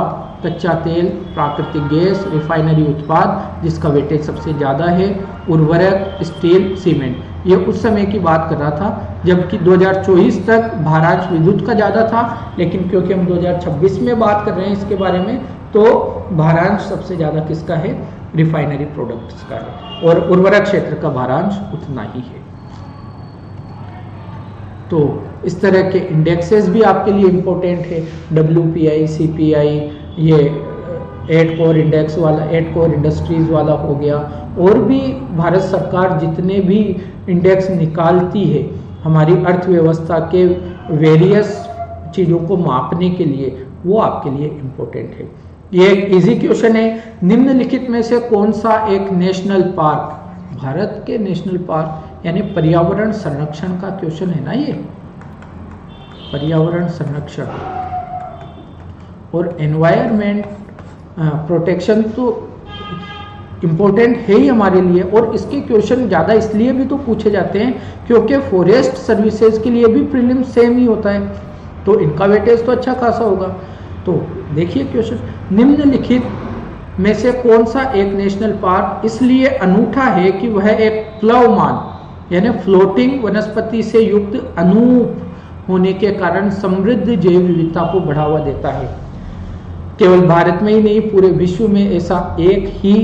[SPEAKER 1] कच्चा तेल, प्राकृतिक गैस, रिफाइनरी उत्पाद जिसका वेटेज सबसे ज्यादा है, उर्वरक, स्टील, सीमेंट। ये उस समय की बात कर रहा था जबकि 2024 तक भारांश विद्युत का ज्यादा था, लेकिन क्योंकि हम 2026 में बात कर रहे हैं इसके बारे में, तो भारांश सबसे ज्यादा किसका है? रिफाइनरी प्रोडक्ट्स का है, और उर्वरक क्षेत्र का भारांश उतना ही है। तो इस तरह के इंडेक्सेस भी आपके लिए इंपॉर्टेंट है। WPI, CPI, ये 8 कोर इंडेक्स वाला, 8 कोर इंडस्ट्रीज वाला हो गया। और भी भारत सरकार जितने भी इंडेक्स निकालती है हमारी अर्थव्यवस्था के वेरियस चीज़ों को मापने के लिए, वो आपके लिए इम्पोर्टेंट है। ये एक इजी क्वेश्चन है। निम्नलिखित में से कौन सा एक नेशनल पार्क, भारत के नेशनल पार्क यानी पर्यावरण संरक्षण का क्वेश्चन है ना, ये पर्यावरण संरक्षण और एनवायरमेंट प्रोटेक्शन तो इम्पोर्टेंट है ही हमारे लिए। और इसके क्वेश्चन ज़्यादा इसलिए भी तो पूछे जाते हैं क्योंकि फॉरेस्ट सर्विसेज के लिए भी प्रीलिम सेम ही होता है, तो इनका वेटेज तो अच्छा खासा होगा। तो देखिए क्वेश्चन, निम्नलिखित में से कौन सा एक नेशनल पार्क इसलिए अनूठा है कि वह एक प्लवमान यानी फ्लोटिंग वनस्पति से युक्त अनूप होने के कारण समृद्ध जैव विविधता को बढ़ावा देता है। केवल भारत में ही नहीं, पूरे विश्व में ऐसा एक ही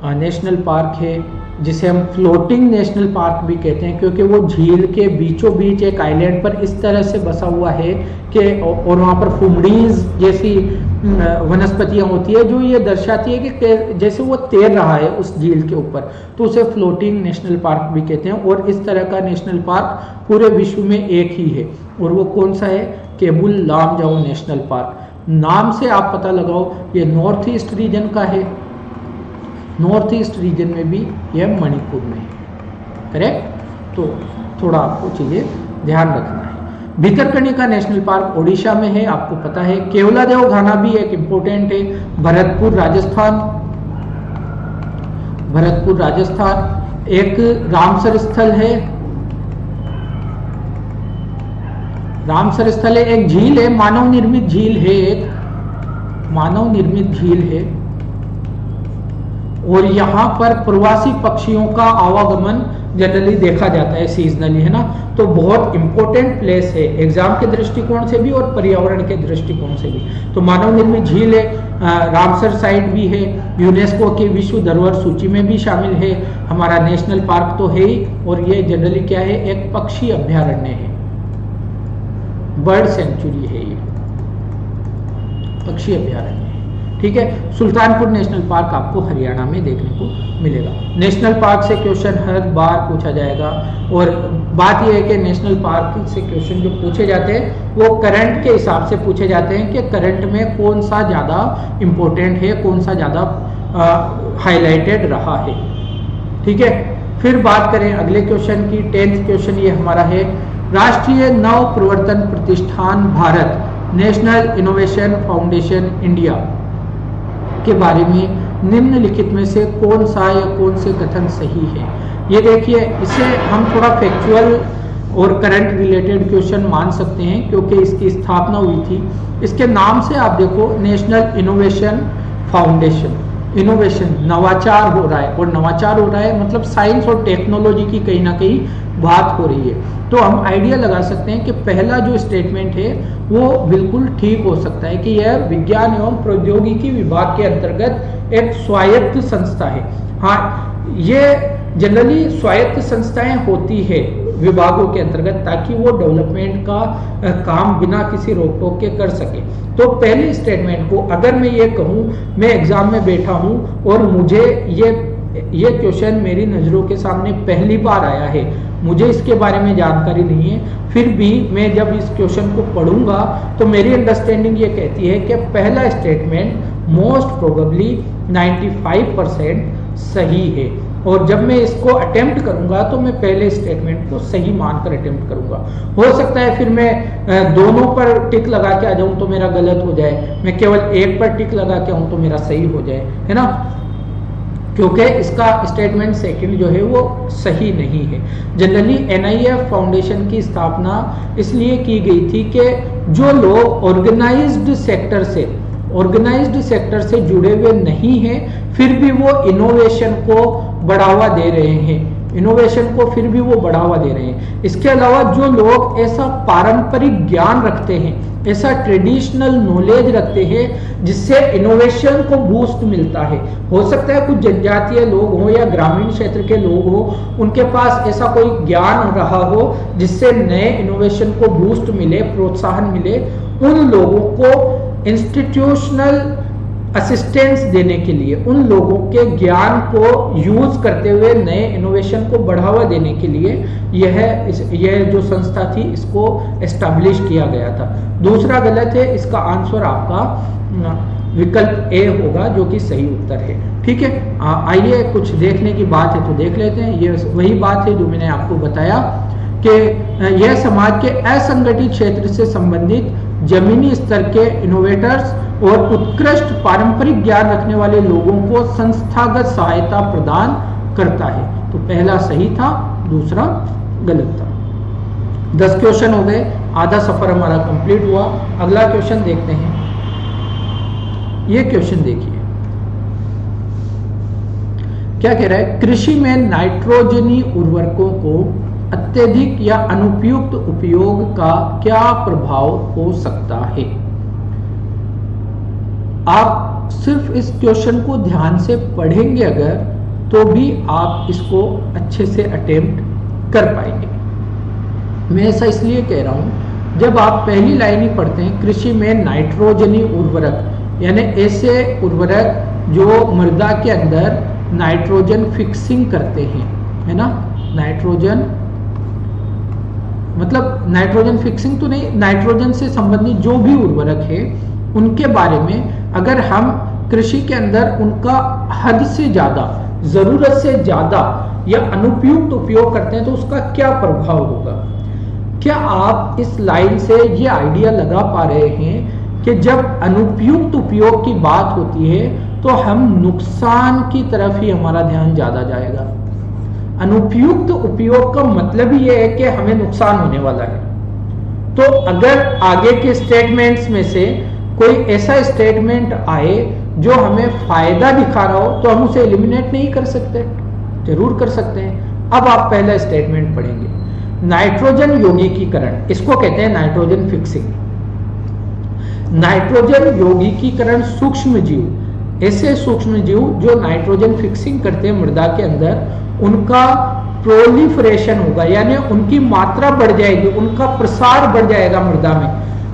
[SPEAKER 1] नेशनल पार्क है जिसे हम फ्लोटिंग नेशनल पार्क भी कहते हैं, क्योंकि वो झील के बीचों बीच एक आइलैंड पर इस तरह से बसा हुआ है कि, और वहाँ पर फुमडीज जैसी वनस्पतियाँ होती है जो ये दर्शाती है कि जैसे वो तैर रहा है उस झील के ऊपर, तो उसे फ्लोटिंग नेशनल पार्क भी कहते हैं। और इस तरह का नेशनल पार्क पूरे विश्व में एक ही है, और वो कौन सा है? Keibul Lamjao national park. नाम से आप पता लगाओ, ये नॉर्थ ईस्ट रीजन का है। नॉर्थ ईस्ट रीजन में भी यह मणिपुर में है, करेक्ट। तो थोड़ा आपको चीज़ें ध्यान रखना है। भितरकनिका नेशनल पार्क ओडिशा में है, आपको पता है। केवलादेव घाना भी एक इम्पोर्टेंट है, भरतपुर राजस्थान। भरतपुर राजस्थान। एक रामसर स्थल है, रामसर स्थल है, एक झील है, मानव निर्मित झील है, एक मानव निर्मित झील है। और यहाँ पर प्रवासी पक्षियों का आवागमन जनरली देखा जाता है सीजनली, है ना। तो बहुत इंपॉर्टेंट प्लेस है एग्जाम के दृष्टिकोण से भी और पर्यावरण के दृष्टिकोण से भी। तो मानव निर्मित झील है, रामसर साइट भी है, यूनेस्को की विश्व धरोहर सूची में भी शामिल है। हमारा नेशनल पार्क तो है ही, और ये जनरली क्या है? एक पक्षी अभ्यारण्य है, बर्ड सेंचुरी है, ये पक्षी अभ्यारण्य है, ठीक है। सुल्तानपुर नेशनल पार्क आपको हरियाणा में देखने को मिलेगा। नेशनल पार्क से क्वेश्चन हर बार पूछा जाएगा, और बात यह है कि नेशनल पार्क से क्वेश्चन जो पूछे जाते हैं वो करंट के हिसाब से पूछे जाते हैं कि करंट में कौन सा ज़्यादा इम्पोर्टेंट है, कौन सा ज़्यादा हाईलाइटेड रहा है। ठीक है। फिर बात करें अगले क्वेश्चन की, 10th क्वेश्चन ये हमारा है, राष्ट्रीय नव प्रवर्तन प्रतिष्ठान Bharat national innovation foundation India के बारे में निम्नलिखित में से कौन सा या कौन से कथन सही है। ये देखिए, इसे हम थोड़ा फैक्चुअल और करंट रिलेटेड क्वेश्चन मान सकते हैं क्योंकि इसकी स्थापना हुई थी। इसके नाम से आप देखो, नेशनल इनोवेशन फाउंडेशन, इनोवेशन नवाचार हो रहा है, और नवाचार हो रहा है मतलब साइंस और टेक्नोलॉजी की कहीं ना कहीं बात हो रही है। तो हम आइडिया लगा सकते हैं कि पहला जो स्टेटमेंट है वो बिल्कुल ठीक हो सकता है कि यह विज्ञान एवं प्रौद्योगिकी विभाग के अंतर्गत एक स्वायत्त संस्था है। हाँ, ये जनरली स्वायत्त संस्थाएं होती है विभागों के अंतर्गत, ताकि वो डेवलपमेंट का काम बिना किसी रोक टोक के कर सके। तो पहले स्टेटमेंट को अगर मैं ये कहूँ, मैं एग्जाम में बैठा हूँ और मुझे ये क्वेश्चन मेरी नज़रों के सामने पहली बार आया है, मुझे इसके बारे में जानकारी नहीं है, फिर भी मैं जब इस क्वेश्चन को पढ़ूंगा तो मेरी अंडरस्टैंडिंग ये कहती है कि पहला स्टेटमेंट मोस्ट प्रोबेबली 95% सही है, और जब मैं इसको अटेम्प्ट करूंगा तो मैं पहले स्टेटमेंट को सही मानकर अटेम्प्ट करूंगा। हो सकता है फिर मैं दोनों पर टिक लगा के आ जाऊं तो मेरा गलत हो जाए, मैं केवल एक पर टिक लगा के आऊं तो मेरा सही हो जाए, है ना, क्योंकि इसका स्टेटमेंट सेकंड जो है वो सही नहीं है। जनरली NIF फाउंडेशन की स्थापना इसलिए की गई थी कि जो लोग ऑर्गेनाइज्ड सेक्टर से जुड़े हुए नहीं हैं, फिर भी वो इनोवेशन को बढ़ावा दे रहे हैं, इसके अलावा जो लोग ऐसा पारंपरिक ज्ञान रखते हैं, ऐसा ट्रेडिशनल नॉलेज रखते हैं जिससे इनोवेशन को बूस्ट मिलता है, हो सकता है कुछ जनजातीय लोग हो या ग्रामीण क्षेत्र के लोग हो, उनके पास ऐसा कोई ज्ञान रहा हो जिससे नए इनोवेशन को बूस्ट मिले, प्रोत्साहन मिले, उन लोगों को इंस्टीट्यूशनल असिस्टेंस देने के लिए, उन लोगों के ज्ञान को यूज करते हुए नए इनोवेशन को बढ़ावा देने के लिए यह जो संस्था थी इसको एस्टैब्लिश किया गया था। दूसरा गलत है, इसका आंसर आपका विकल्प ए होगा जो कि सही उत्तर है। ठीक है, आइए कुछ देखने की बात है तो देख लेते हैं। ये वही बात है जो मैंने आपको बताया कि यह समाज के असंगठित क्षेत्र से संबंधित जमीनी स्तर के इनोवेटर्स और उत्कृष्ट पारंपरिक ज्ञान रखने वाले लोगों को संस्थागत सहायता प्रदान करता है। तो पहला सही था, दूसरा गलत था। 10 क्वेश्चन हो गए, आधा सफर हमारा कंप्लीट हुआ। अगला क्वेश्चन देखते हैं। ये क्वेश्चन देखिए, क्या कह रहा है, कृषि में नाइट्रोजनी उर्वरकों को अत्यधिक या अनुपयुक्त उपयोग का क्या प्रभाव हो सकता है। आप सिर्फ इस क्वेश्चन को ध्यान से पढ़ेंगे अगर, तो भी आप इसको अच्छे से अटेम्प्ट कर पाएंगे। मैं ऐसा इसलिए कह रहा हूं, जब आप पहली लाइन ही पढ़ते हैं, कृषि में नाइट्रोजनी उर्वरक, यानी ऐसे उर्वरक जो मृदा के अंदर नाइट्रोजन फिक्सिंग करते हैं, है ना, नाइट्रोजन मतलब नाइट्रोजन फिक्सिंग तो नहीं, नाइट्रोजन से संबंधित जो भी उर्वरक है उनके बारे में अगर हम कृषि के अंदर उनका हद से ज्यादा, जरूरत से ज्यादा या अनुपयुक्त उपयोग करते हैं तो उसका क्या प्रभाव होगा। क्या आप इस लाइन से ये आइडिया लगा पा रहे हैं कि जब अनुपयुक्त उपयोग की बात होती है तो हम नुकसान की तरफ ही हमारा ध्यान ज्यादा जाएगा। अनुपयुक्त उपयोग का मतलब ही यह है कि हमें नुकसान होने वाला है। तो अगर आगे के स्टेटमेंट्स में से कोई ऐसा स्टेटमेंट आए जो हमें फायदा दिखा रहा हो तो हम उसे एलिमिनेट नहीं कर सकते, जरूर कर सकते हैं। अब आप पहला स्टेटमेंट पढ़ेंगे, नाइट्रोजन यौगिकीकरण, इसको कहते हैं नाइट्रोजन फिक्सिंग। नाइट्रोजन यौगिकीकरण सूक्ष्म जीव, ऐसे सूक्ष्म जीव जो नाइट्रोजन फिक्सिंग करते हैं मृदा के अंदर, उनका प्रोलिफरेशन होगा, यानी उनकी मात्रा बढ़ जाएगी, उनका प्रसार बढ़ जाएगा मृदा में।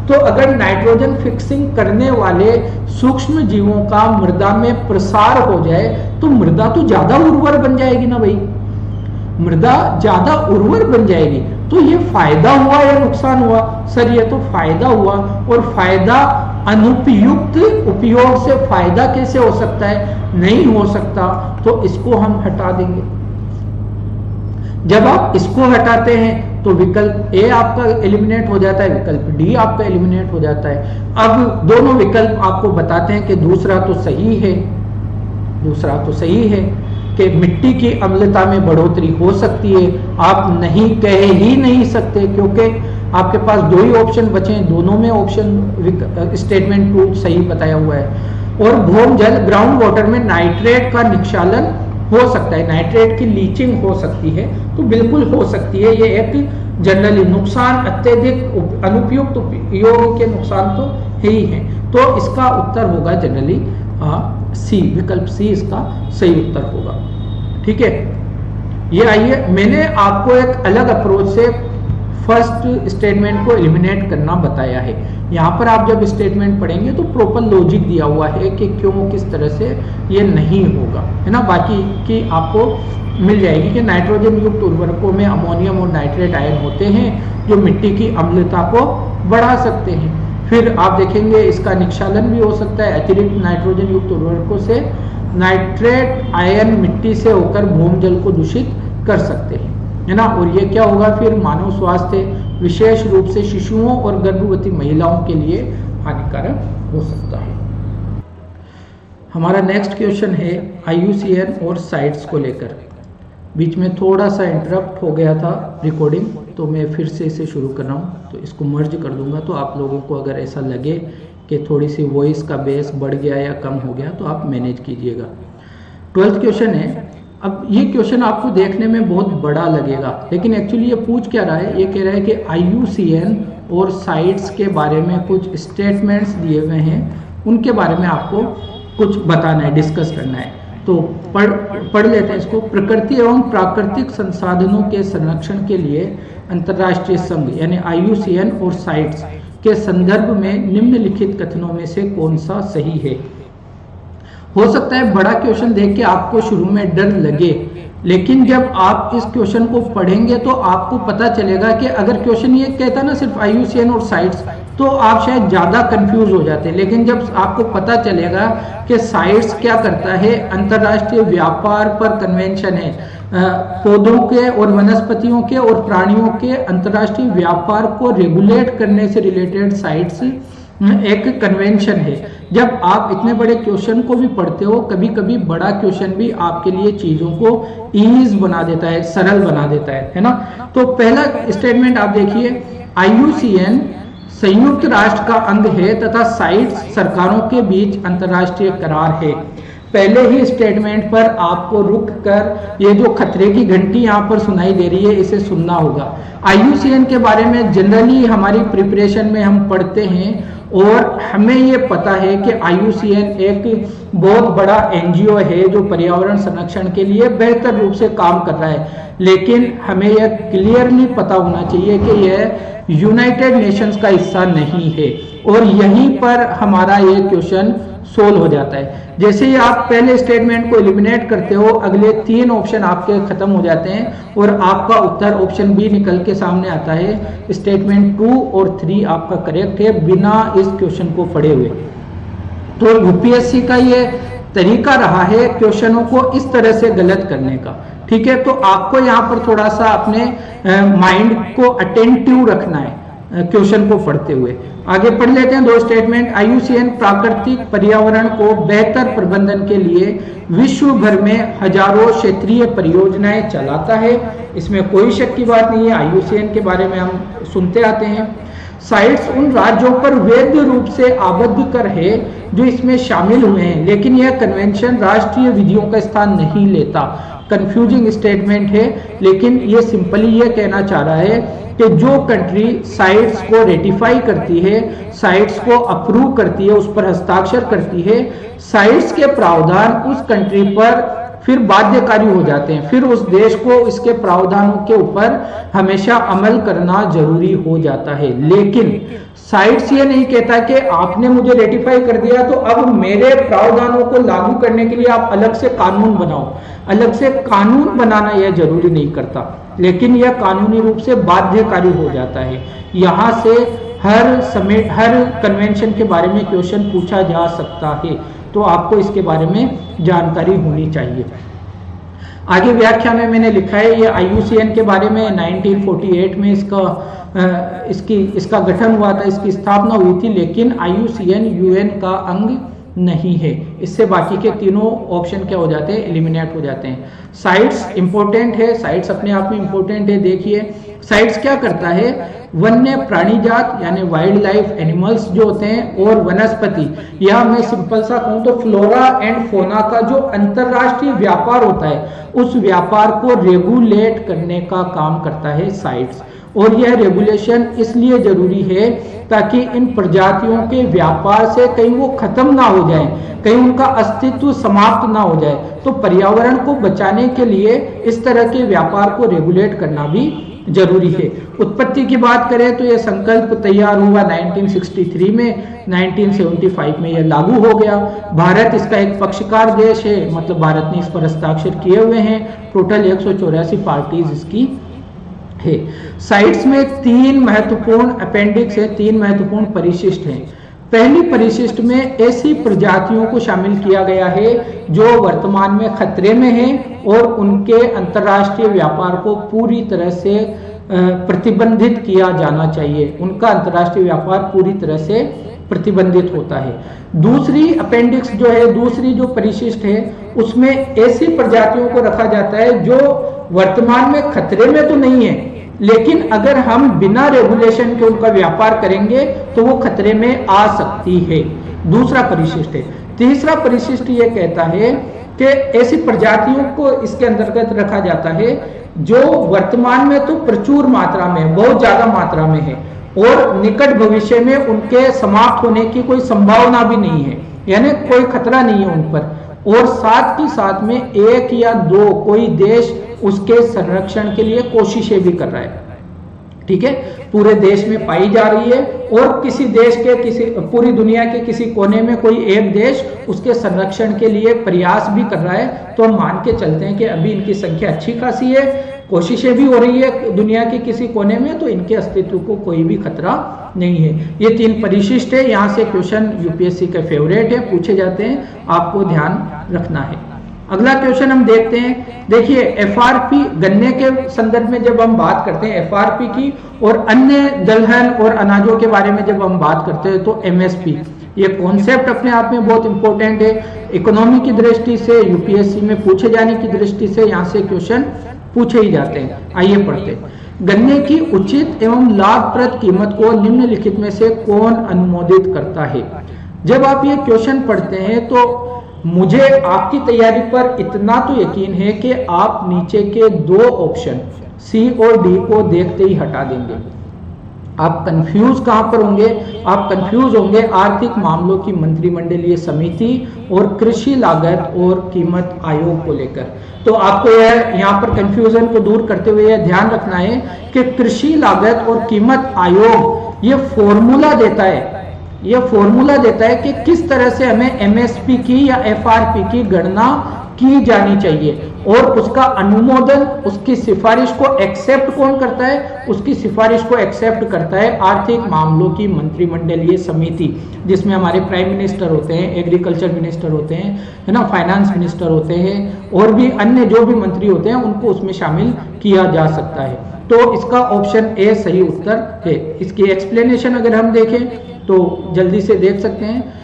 [SPEAKER 1] तो अगर नाइट्रोजन फिक्सिंग करने वाले सूक्ष्म जीवों का मृदा में प्रसार हो जाए तो मृदा तो ज्यादा उर्वर बन जाएगी ना भाई, मृदा ज्यादा उर्वर बन जाएगी। तो ये फायदा हुआ या नुकसान हुआ? सर ये तो फायदा हुआ, और फायदा अनुपयुक्त उपयोग से फायदा कैसे हो सकता है? नहीं हो सकता, तो इसको हम हटा देंगे। जब आप इसको हटाते हैं तो विकल्प ए आपका एलिमिनेट हो जाता है, विकल्प डी आपका एलिमिनेट हो जाता है। अब दोनों विकल्प आपको बताते हैं कि दूसरा तो सही है, दूसरा तो सही है कि मिट्टी की अम्लता में बढ़ोतरी हो सकती है। आप नहीं कह ही नहीं सकते क्योंकि आपके पास दो ही ऑप्शन बचे हैं, दोनों में ऑप्शन स्टेटमेंट 2 सही बताया हुआ है। और भूम जल ग्राउंड वाटर में नाइट्रेट का निक्षालन हो सकता है, नाइट्रेट की लीचिंग हो सकती है, तो बिल्कुल हो सकती है। ये एक जनरली नुकसान, अत्यधिक अनुपयुक्त उपयोग के नुकसान तो है ही है। तो इसका उत्तर होगा जनरली सी, विकल्प सी इसका सही उत्तर होगा। ठीक है, ये आइए मैंने आपको एक अलग अप्रोच से फर्स्ट स्टेटमेंट को एलिमिनेट करना बताया है। यहाँ पर आप जब स्टेटमेंट पढ़ेंगे तो प्रॉपर लॉजिक दिया हुआ है कि क्यों किस तरह से ये नहीं होगा, है ना। बाकी की आपको मिल जाएगी कि नाइट्रोजन युक्त उर्वरकों में अमोनियम और नाइट्रेट आयन होते हैं जो मिट्टी की अम्लता को बढ़ा सकते हैं। फिर आप देखेंगे इसका निक्षालन भी हो सकता है, अतिरिक्त नाइट्रोजन युक्त उर्वरकों से नाइट्रेट आयन मिट्टी से होकर भूमजल को दूषित कर सकते हैं, है ना। और ये क्या होगा फिर मानव स्वास्थ्य, विशेष रूप से शिशुओं और गर्भवती महिलाओं के लिए हानिकारक हो सकता है। हमारा नेक्स्ट क्वेश्चन है IUCN और साइट्स को लेकर। बीच में थोड़ा सा इंटरप्ट हो गया था रिकॉर्डिंग, तो मैं फिर से इसे शुरू कर रहा हूँ, तो इसको मर्ज कर दूंगा। तो आप लोगों को अगर ऐसा लगे कि थोड़ी सी वॉइस का बेस बढ़ गया या कम हो गया तो आप मैनेज कीजिएगा। 12th क्वेश्चन है। अब ये क्वेश्चन आपको देखने में बहुत बड़ा लगेगा, लेकिन एक्चुअली ये पूछ क्या रहा है, ये कह रहा है कि IUCN और साइट्स के बारे में कुछ स्टेटमेंट्स दिए हुए हैं, उनके बारे में आपको कुछ बताना है, डिस्कस करना है। तो पढ़ लेते हैं इसको। प्रकृति एवं प्राकृतिक संसाधनों के संरक्षण के लिए अंतर्राष्ट्रीय संघ यानी IUCN और साइट्स के संदर्भ में निम्नलिखित कथनों में से कौन सा सही है। हो सकता है बड़ा क्वेश्चन देख के आपको शुरू में डर लगे, लेकिन जब आप इस क्वेश्चन को पढ़ेंगे तो आपको पता चलेगा कि अगर क्वेश्चन ये कहता ना सिर्फ IUCN और साइट्स, तो आप शायद ज़्यादा कंफ्यूज हो जाते हैं। लेकिन जब आपको पता चलेगा कि साइट्स क्या करता है, अंतर्राष्ट्रीय व्यापार पर कन्वेंशन है, पौधों के और वनस्पतियों के और प्राणियों के अंतर्राष्ट्रीय व्यापार को रेगुलेट करने से रिलेटेड साइट्स एक कन्वेंशन है। जब आप इतने बड़े क्वेश्चन को भी पढ़ते हो, कभी कभी बड़ा क्वेश्चन भी आपके लिए चीजों को ईज बना देता है, सरल बना देता है ना। तो पहला स्टेटमेंट आप देखिए, IUCN संयुक्त राष्ट्र का अंग है तथा साइट्स सरकारों के बीच अंतर्राष्ट्रीय करार है। पहले ही स्टेटमेंट पर आपको रुक कर ये जो खतरे की घंटी यहाँ पर सुनाई दे रही है, इसे सुनना होगा। IUCN के बारे में जनरली हमारी प्रिपरेशन में हम पढ़ते हैं और हमें ये पता है कि IUCN एक बहुत बड़ा NGO है जो पर्यावरण संरक्षण के लिए बेहतर रूप से काम कर रहा है, लेकिन हमें यह क्लियरली पता होना चाहिए कि यह यूनाइटेड नेशंस का हिस्सा नहीं है। और यहीं पर हमारा ये क्वेश्चन सोल्व हो जाता है। जैसे ही आप पहले स्टेटमेंट को एलिमिनेट करते हो, अगले 3 ऑप्शन आपके खत्म हो जाते हैं और आपका उत्तर ऑप्शन बी निकल के सामने आता है। स्टेटमेंट 2 और 3 आपका करेक्ट है बिना इस क्वेश्चन को पढ़े हुए। तो यूपीएससी का ये तरीका रहा है क्वेश्चनों को इस तरह से गलत करने का। ठीक है, तो आपको यहाँ पर थोड़ा सा अपने माइंड को अटेंटिव रखना है क्वेश्चन को पढ़ते हुए। आगे पढ़ लेते हैं 2 स्टेटमेंट। IUCN प्राकृतिक पर्यावरण को बेहतर प्रबंधन के लिए विश्व भर में हजारों क्षेत्रीय परियोजनाएं चलाता है, इसमें कोई शक की बात नहीं है। IUCN के बारे में हम सुनते आते हैं। साइट्स उन राज्यों पर वैध रूप से आबद्ध कर है जो इसमें शामिल हुए हैं, लेकिन यह कन्वेंशन राष्ट्रीय विधियों का स्थान नहीं लेता। कंफ्यूजिंग स्टेटमेंट है, लेकिन ये सिंपली ये कहना चाह रहा है कि जो कंट्री साइट्स को रेटिफाई करती है, साइट्स को अप्रूव करती है, उस पर हस्ताक्षर करती है, साइट्स के प्रावधान उस कंट्री पर फिर बाध्यकारी हो जाते हैं। फिर उस देश को इसके प्रावधानों के ऊपर हमेशा अमल करना जरूरी हो जाता है। लेकिन साइट्स ये नहीं कहता कि आपने मुझे रेटिफाई कर दिया तो अब मेरे प्रावधानों को लागू करने के लिए आप अलग से कानून बनाओ। अलग से कानून बनाना यह जरूरी नहीं करता, लेकिन यह कानूनी रूप से बाध्यकारी हो जाता है। यहाँ से हर कन्वेंशन के बारे में क्वेश्चन पूछा जा सकता है, तो आपको इसके बारे में जानकारी होनी चाहिए। आगे व्याख्या में मैंने लिखा है ये IUCN के बारे में 1948 में इसका गठन हुआ था, इसकी स्थापना हुई थी, लेकिन IUCN UN का अंग नहीं है। इससे बाकी के तीनों ऑप्शन क्या हो जाते हैं, एलिमिनेट हो जाते हैं। साइट्स इंपॉर्टेंट है, साइट्स अपने आप में इंपॉर्टेंट है। देखिए साइट्स क्या करता है, वन्य प्राणी जात यानी वाइल्ड लाइफ एनिमल्स जो होते हैं और वनस्पति, या मैं सिंपल सा कहूं तो फ्लोरा एंड फोना का जो अंतरराष्ट्रीय व्यापार होता है उस व्यापार को रेगुलेट करने का काम करता है साइट्स। और यह रेगुलेशन इसलिए जरूरी है ताकि इन प्रजातियों के व्यापार से कहीं वो खत्म ना हो जाए, कहीं उनका अस्तित्व समाप्त ना हो जाए। तो पर्यावरण को बचाने के लिए इस तरह के व्यापार को रेगुलेट करना भी जरूरी है। उत्पत्ति की बात करें तो यह संकल्प तैयार हुआ 1963 में, 1975 में यह लागू हो गया। भारत इसका एक पक्षकार देश है, मतलब भारत ने इस पर हस्ताक्षर किए हुए हैं। टोटल 184 पार्टीज इसकी है। साइट्स में 3 महत्वपूर्ण अपेंडिक्स है, 3 महत्वपूर्ण परिशिष्ट हैं। पहली परिशिष्ट में ऐसी प्रजातियों को शामिल किया गया है जो वर्तमान में खतरे में हैं और उनके अंतर्राष्ट्रीय व्यापार को पूरी तरह से प्रतिबंधित किया जाना चाहिए, उनका अंतर्राष्ट्रीय व्यापार पूरी तरह से प्रतिबंधित होता है। दूसरी अपेंडिक्स जो है, दूसरी जो परिशिष्ट है, उसमें ऐसी प्रजातियों को रखा जाता है जो वर्तमान में खतरे में तो नहीं है, लेकिन अगर हम बिना रेगुलेशन के उनका व्यापार करेंगे तो वो खतरे में आ सकती है। दूसरा परिशिष्ट है। तीसरा परिशिष्ट ये कहता है कि ऐसी प्रजातियों को इसके अंतर्गत रखा जाता है जो वर्तमान में तो प्रचुर मात्रा में, बहुत ज्यादा मात्रा में है और निकट भविष्य में उनके समाप्त होने की कोई संभावना भी नहीं है, यानी कोई खतरा नहीं है उन पर। और साथ ही साथ में 1 या 2 कोई देश उसके संरक्षण के लिए कोशिशें भी कर रहा है, ठीक है, पूरे देश में पाई जा रही है और किसी देश के पूरी दुनिया के किसी कोने में कोई एक देश उसके संरक्षण के लिए प्रयास भी कर रहा है। तो हम मान के चलते हैं कि अभी इनकी संख्या अच्छी खासी है, कोशिशें भी हो रही है दुनिया के किसी कोने में, तो इनके अस्तित्व को कोई भी खतरा नहीं है। ये 3 परिशिष्ट है। यहाँ से क्वेश्चन यूपीएससी के फेवरेट है, पूछे जाते हैं, आपको ध्यान रखना है। अगला क्वेश्चन हम देखते हैं। देखिए एफआरपी, गन्ने के संदर्भ में जब हम बात करते हैं एफआरपी की और अन्य दलहन और अनाजों के बारे में जब हम बात करते हैं तो एमएसपी, ये कॉन्सेप्ट अपने आप में बहुत इंपॉर्टेंट है। इकोनॉमी की दृष्टि से, यूपीएससी में पूछे जाने की दृष्टि से यहाँ से क्वेश्चन पूछे ही जाते हैं। आइए पढ़ते हैं। गन्ने की उचित एवं लाभप्रद कीमत को निम्नलिखित में से कौन अनुमोदित करता है? जब आप ये क्वेश्चन पढ़ते हैं तो मुझे आपकी तैयारी पर इतना तो यकीन है कि आप नीचे के 2 ऑप्शन सी और डी को देखते ही हटा देंगे। आप कंफ्यूज कहां पर होंगे? आप कंफ्यूज होंगे आर्थिक मामलों की मंत्रिमंडलीय समिति और कृषि लागत और कीमत आयोग को लेकर। तो आपको यह यहाँ पर कंफ्यूजन को दूर करते हुए यह ध्यान रखना है कि कृषि लागत और कीमत आयोग ये फॉर्मूला देता है, यह फॉर्मूला देता है कि किस तरह से हमें एमएसपी की या एफआरपी की गणना की जानी चाहिए और उसका अनुमोदन, उसकी सिफारिश को एक्सेप्ट कौन करता है? उसकी सिफारिश को एक्सेप्ट करता है आर्थिक मामलों की मंत्रिमंडलीय समिति, जिसमें हमारे प्राइम मिनिस्टर होते हैं, एग्रीकल्चर मिनिस्टर होते हैं, है ना, फाइनेंस मिनिस्टर होते हैं और भी अन्य जो भी मंत्री होते हैं उनको उसमें शामिल किया जा सकता है। तो इसका ऑप्शन ए सही उत्तर है। इसकी एक्सप्लेनेशन अगर हम देखें तो जल्दी से देख सकते हैं।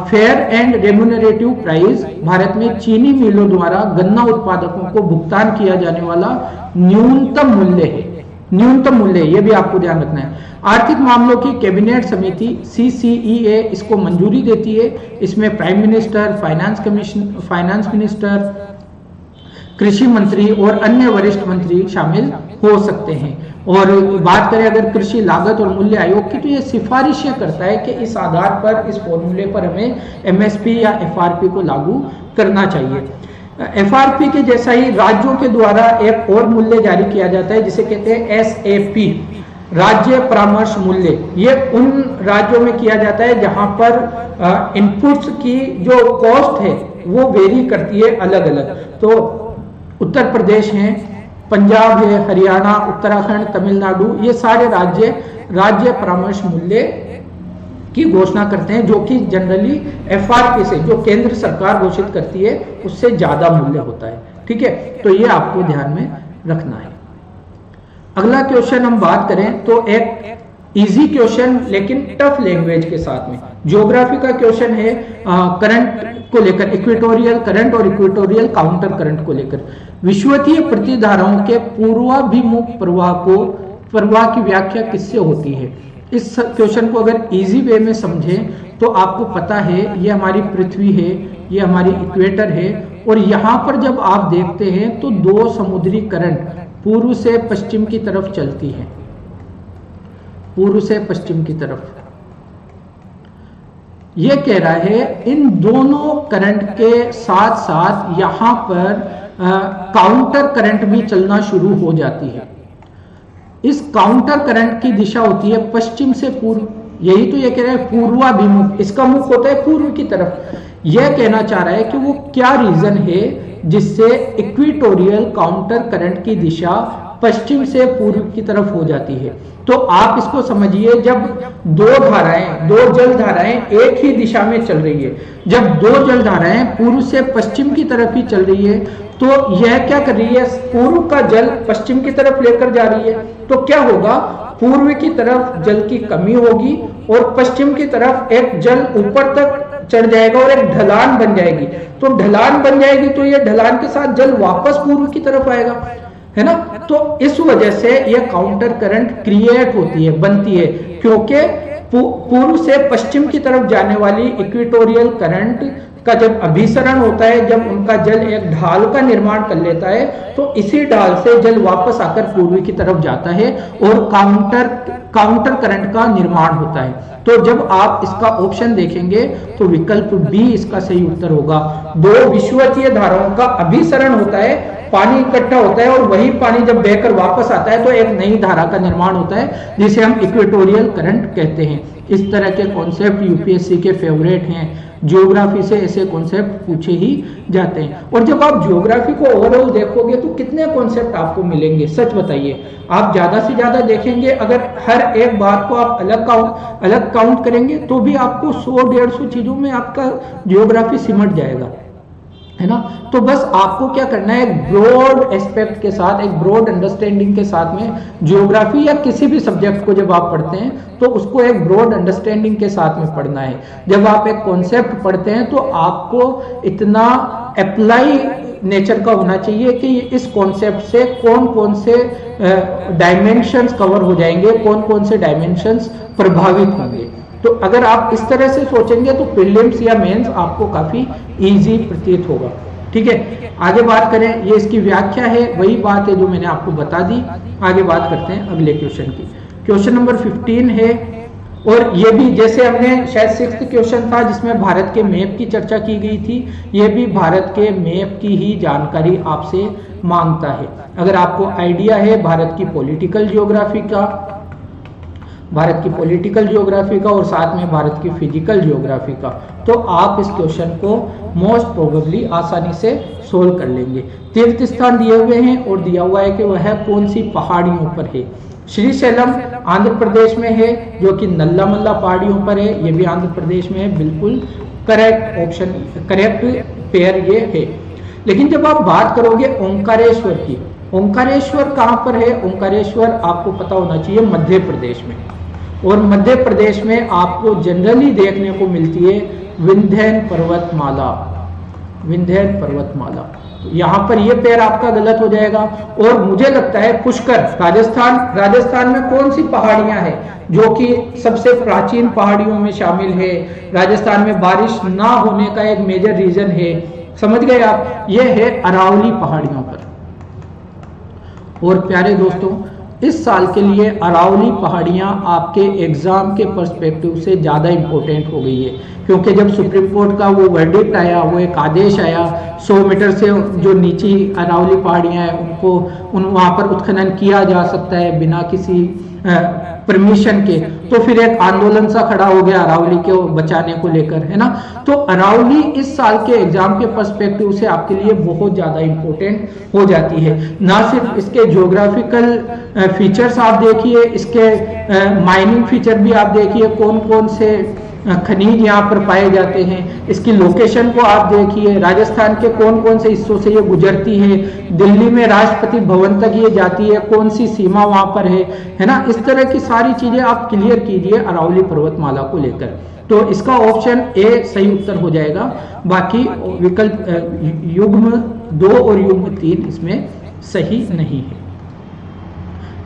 [SPEAKER 1] Fair and remunerative price Bharat में चीनी मिलों द्वारा गन्ना उत्पादकों को भुगतान किया जाने वाला न्यूनतम मूल्य है। न्यूनतम मूल्य, यह भी आपको ध्यान रखना है। आर्थिक मामलों की कैबिनेट समिति CCEA इसको मंजूरी देती है। इसमें प्राइम मिनिस्टर, फाइनेंस मिनिस्टर, कृषि मंत्री और अन्य वरिष्ठ मंत्री शामिल हो सकते हैं। और बात करें अगर कृषि लागत और मूल्य आयोग की, तो ये सिफारिशें करता है कि इस आधार पर, इस फॉर्मूले पर हमें एमएसपी या एफआरपी को लागू करना चाहिए। एफआरपी के जैसा ही राज्यों के द्वारा एक और मूल्य जारी किया जाता है जिसे कहते हैं SAP, राज्य परामर्श मूल्य। ये उन राज्यों में किया जाता है जहां पर इनपुट्स की जो कॉस्ट है वो वेरी करती है अलग अलग। तो उत्तर प्रदेश है, पंजाब है, हरियाणा, उत्तराखंड, तमिलनाडु, ये सारे राज्य परामर्श मूल्य की घोषणा करते हैं, जो कि जनरली एफआरपी से, जो केंद्र सरकार घोषित करती है, उससे ज्यादा मूल्य होता है। ठीक है, तो ये आपको ध्यान में रखना है। अगला क्वेश्चन हम बात करें तो एक इजी क्वेश्चन लेकिन टफ लैंग्वेज के साथ में ज्योग्राफी का क्वेश्चन है, करंट को लेकर, इक्वेटोरियल करंट और इक्वेटोरियल काउंटर करंट को लेकर। विषुवतीय प्रतिधाराओं के पूर्वाभिमुख प्रवाह की व्याख्या किससे होती है? इस क्वेश्चन को अगर इजी वे में समझें तो आपको पता है ये हमारी पृथ्वी है, ये हमारी इक्वेटर है, और यहाँ पर जब आप देखते हैं तो दो समुद्री करंट पूर्व से पश्चिम की तरफ चलती है, पूर्व से पश्चिम की तरफ। यह कह रहा है इन दोनों करंट के साथ साथ यहां पर काउंटर करंट भी चलना शुरू हो जाती है। इस काउंटर करंट की दिशा होती है पश्चिम से पूर्व, यही तो ये कह रहा है पूर्वाभिमुख, इसका मुख होता है पूर्व की तरफ। यह कहना चाह रहा है कि वो क्या रीजन है जिससे इक्वेटोरियल काउंटर करंट की दिशा पश्चिम से पूर्व की तरफ हो जाती है। तो आप इसको समझिए, जब दो जल धाराएं एक ही दिशा में चल रही है, जब दो जल धाराएं पूर्व से पश्चिम की तरफ ही चल रही है, तो यह क्या कर रही है, पूर्व का जल पश्चिम की तरफ लेकर जा रही है, तो क्या होगा, पूर्व की तरफ जल की कमी होगी और पश्चिम की तरफ एक जल ऊपर तक चढ़ जाएगा और एक ढलान बन जाएगी। तो ढलान बन जाएगी तो ये ढलान के साथ जल वापस पूर्व की तरफ आएगा, है ना। तो इस वजह से यह काउंटर करंट क्रिएट होती है, बनती है, क्योंकि पूर्व से पश्चिम की तरफ जाने वाली इक्वेटोरियल करंट का जब अभिसरण होता है, जब उनका जल एक ढाल का निर्माण कर लेता है, तो इसी ढाल से जल वापस आकर पूर्व की तरफ जाता है और काउंटर करंट का निर्माण होता है। तो जब आप इसका ऑप्शन देखेंगे तो विकल्प बी इसका सही उत्तर होगा। दो विषुवतीय धाराओं का अभिसरण होता है, पानी इकट्ठा होता है और वही पानी जब बहकर वापस आता है तो एक नई धारा का निर्माण होता है, जिसे हम इक्वेटोरियल करंट कहते हैं। इस तरह के कॉन्सेप्ट यूपीएससी के फेवरेट हैं, ज्योग्राफी से ऐसे कॉन्सेप्ट पूछे ही जाते हैं। और जब आप ज्योग्राफी को ओवरऑल देखोगे तो कितने कॉन्सेप्ट आपको मिलेंगे, सच बताइए। आप ज्यादा से ज्यादा देखेंगे, अगर हर एक बात को आप अलग काउंट करेंगे तो भी आपको 100-150 चीजों में आपका ज्योग्राफी सिमट जाएगा, है ना। तो बस आपको क्या करना है, एक ब्रॉड एस्पेक्ट के साथ, एक ब्रॉड अंडरस्टैंडिंग के साथ में ज्योग्राफी या किसी भी सब्जेक्ट को जब आप पढ़ते हैं तो उसको एक ब्रॉड अंडरस्टैंडिंग के साथ में पढ़ना है। जब आप एक कॉन्सेप्ट पढ़ते हैं तो आपको इतना अप्लाई नेचर का होना चाहिए कि इस कॉन्सेप्ट से कौन कौन से डायमेंशंस कवर हो जाएंगे, कौन कौन से डायमेंशंस प्रभावित होंगे। तो अगर आप इस तरह से सोचेंगे तो प्रीलिम्स या मेंस आपको काफी इजी प्रतीत होगा, ठीक है। आगे बात करें, ये इसकी व्याख्या है, वही बात है जो मैंने आपको बता दी। आगे बात करते हैं अगले क्वेश्चन की। क्वेश्चन नंबर 15 है, और ये भी जैसे हमने शायद 6th क्वेश्चन था जिसमें भारत के मैप की चर्चा की गई थी, ये भी भारत के मैप की ही जानकारी आपसे मांगता है। अगर आपको आइडिया है भारत की पॉलिटिकल ज्योग्राफी का और साथ में भारत की फिजिकल ज्योग्राफी का, तो आप इस क्वेश्चन को मोस्ट प्रोबेबली आसानी से सोल्व कर लेंगे। तीर्थ स्थान दिए हुए हैं और दिया हुआ है कि वह कौन सी पहाड़ियों पर है। श्रीशैलम आंध्र प्रदेश में है, जो कि नल्लामल्ला पहाड़ियों पर है, ये भी आंध्र प्रदेश में है, बिल्कुल करेक्ट ऑप्शन, करेक्ट पेयर ये है। लेकिन जब आप बात करोगे ओंकारेश्वर की, ओंकारेश्वर कहाँ पर है? ओंकारेश्वर आपको पता होना चाहिए मध्य प्रदेश में, और मध्य प्रदेश में आपको जनरली देखने को मिलती है विंध्यन पर्वतमाला। तो यहाँ पर ये पैर आपका गलत हो जाएगा। और मुझे लगता है पुष्कर, राजस्थान में कौन सी पहाड़ियां हैं जो कि सबसे प्राचीन पहाड़ियों में शामिल है? राजस्थान में बारिश ना होने का एक मेजर रीजन है, समझ गए आप, ये है अरावली पहाड़ियों पर। और प्यारे दोस्तों, इस साल के लिए अरावली पहाड़ियां आपके एग्जाम के पर्सपेक्टिव से ज़्यादा इंपॉर्टेंट हो गई है, क्योंकि जब सुप्रीम कोर्ट का वो वर्डिक्ट आया, वो एक आदेश आया, 100 मीटर से जो नीचे अरावली पहाड़ियां हैं उनको वहाँ पर उत्खनन किया जा सकता है बिना किसी परमिशन के, तो फिर एक आंदोलन सा खड़ा हो गया अरावली को बचाने को लेकर, है ना। तो अरावली इस साल के एग्जाम के पर्सपेक्टिव से आपके लिए बहुत ज्यादा इंपॉर्टेंट हो जाती है। ना सिर्फ इसके ज्योग्राफिकल फीचर्स आप देखिए, इसके माइनिंग फीचर भी आप देखिए, कौन कौन से खनिज यहाँ पर पाए जाते हैं। इसकी लोकेशन को आप देखिए, राजस्थान के कौन कौन से हिस्सों से ये गुजरती है, दिल्ली में राष्ट्रपति भवन तक ये जाती है, कौन सी सीमा वहाँ पर है ना। इस तरह की सारी चीजें आप क्लियर कीजिए अरावली पर्वतमाला को लेकर। तो इसका ऑप्शन ए सही उत्तर हो जाएगा। बाकी विकल्प युग्म 2 और युग्म 3 इसमें सही नहीं है।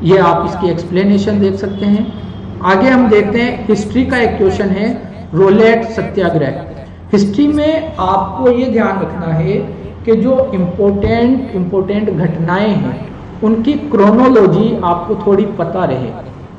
[SPEAKER 1] ये आप इसकी एक्सप्लेनेशन देख सकते हैं। आगे हम देखते हैं हिस्ट्री का एक क्वेश्चन है, रोलेट सत्याग्रह। हिस्ट्री में आपको ये ध्यान रखना है कि जो इम्पोर्टेंट घटनाएं हैं उनकी क्रोनोलॉजी आपको थोड़ी पता रहे।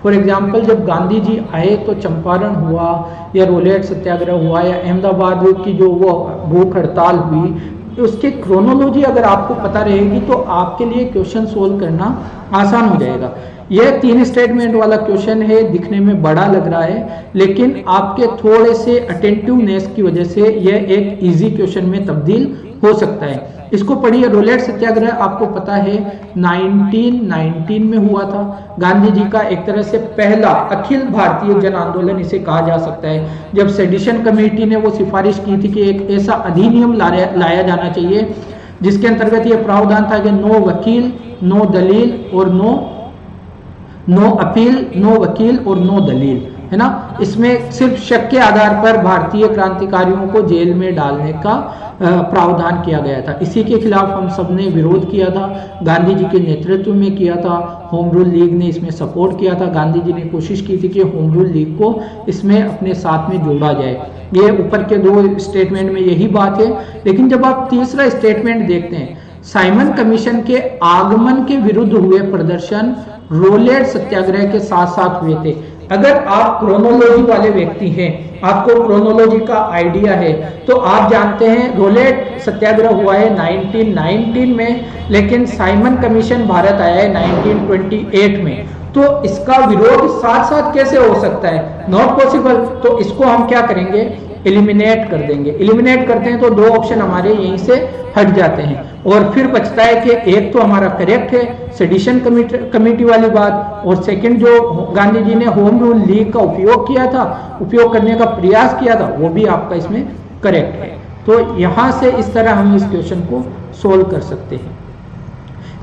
[SPEAKER 1] फॉर एग्जाम्पल, जब गांधी जी आए तो चंपारण हुआ या रोलेट सत्याग्रह हुआ या अहमदाबाद की जो वो भूख हड़ताल हुई, उसके क्रोनोलॉजी अगर आपको पता रहेगी तो आपके लिए क्वेश्चन सोल्व करना आसान हो जाएगा। यह 3 स्टेटमेंट वाला क्वेश्चन है, दिखने में बड़ा लग रहा है, लेकिन आपके थोड़े से अटेंटिवनेस की वजह से यह एक इजी क्वेश्चन में तब्दील हो सकता है। इसको पढ़िए। रोलेट सत्याग्रह आपको पता है 1919 में हुआ था। गांधी जी का एक तरह से पहला अखिल भारतीय जन आंदोलन इसे कहा जा सकता है। जब सेडिशन कमेटी ने वो सिफारिश की थी कि एक ऐसा अधिनियम लाया जाना चाहिए जिसके अंतर्गत ये प्रावधान था कि नो वकील, नो दलील और नो अपील, नो वकील और नो दलील, है ना। इसमें सिर्फ शक के आधार पर भारतीय क्रांतिकारियों को जेल में डालने का प्रावधान किया गया था। इसी के खिलाफ हम सब ने विरोध किया था, गांधी जी के नेतृत्व में किया था। होम रूल लीग ने इसमें सपोर्ट किया था। गांधी जी ने कोशिश की थी कि होम रूल लीग को इसमें अपने साथ में जोड़ा जाए। ये ऊपर के 2 स्टेटमेंट में यही बात है। लेकिन जब आप तीसरा स्टेटमेंट देखते हैं, साइमन कमीशन के आगमन के विरुद्ध हुए प्रदर्शन रोलेट सत्याग्रह के साथ साथ हुए थे। अगर आप क्रोनोलॉजी वाले व्यक्ति हैं, आपको क्रोनोलॉजी का आइडिया है, तो आप जानते हैं रोलेट सत्याग्रह हुआ है 1919 में, लेकिन साइमन कमीशन भारत आया है 1928 में। तो इसका विरोध साथ साथ कैसे हो सकता है? Not possible. तो इसको हम क्या करेंगे? एलिमिनेट कर देंगे। एलिमिनेट करते हैं तो 2 ऑप्शन हमारे यहीं से हट जाते हैं और फिर बचता है कि एक तो हमारा करेक्ट है सेडिशन कमेटी वाली बात, और सेकंड जो गांधी जी ने होम रूल लीग का उपयोग किया था, उपयोग करने का प्रयास किया था, वो भी आपका इसमें करेक्ट है। तो यहां से इस तरह हम इस क्वेश्चन को सोल्व कर सकते हैं।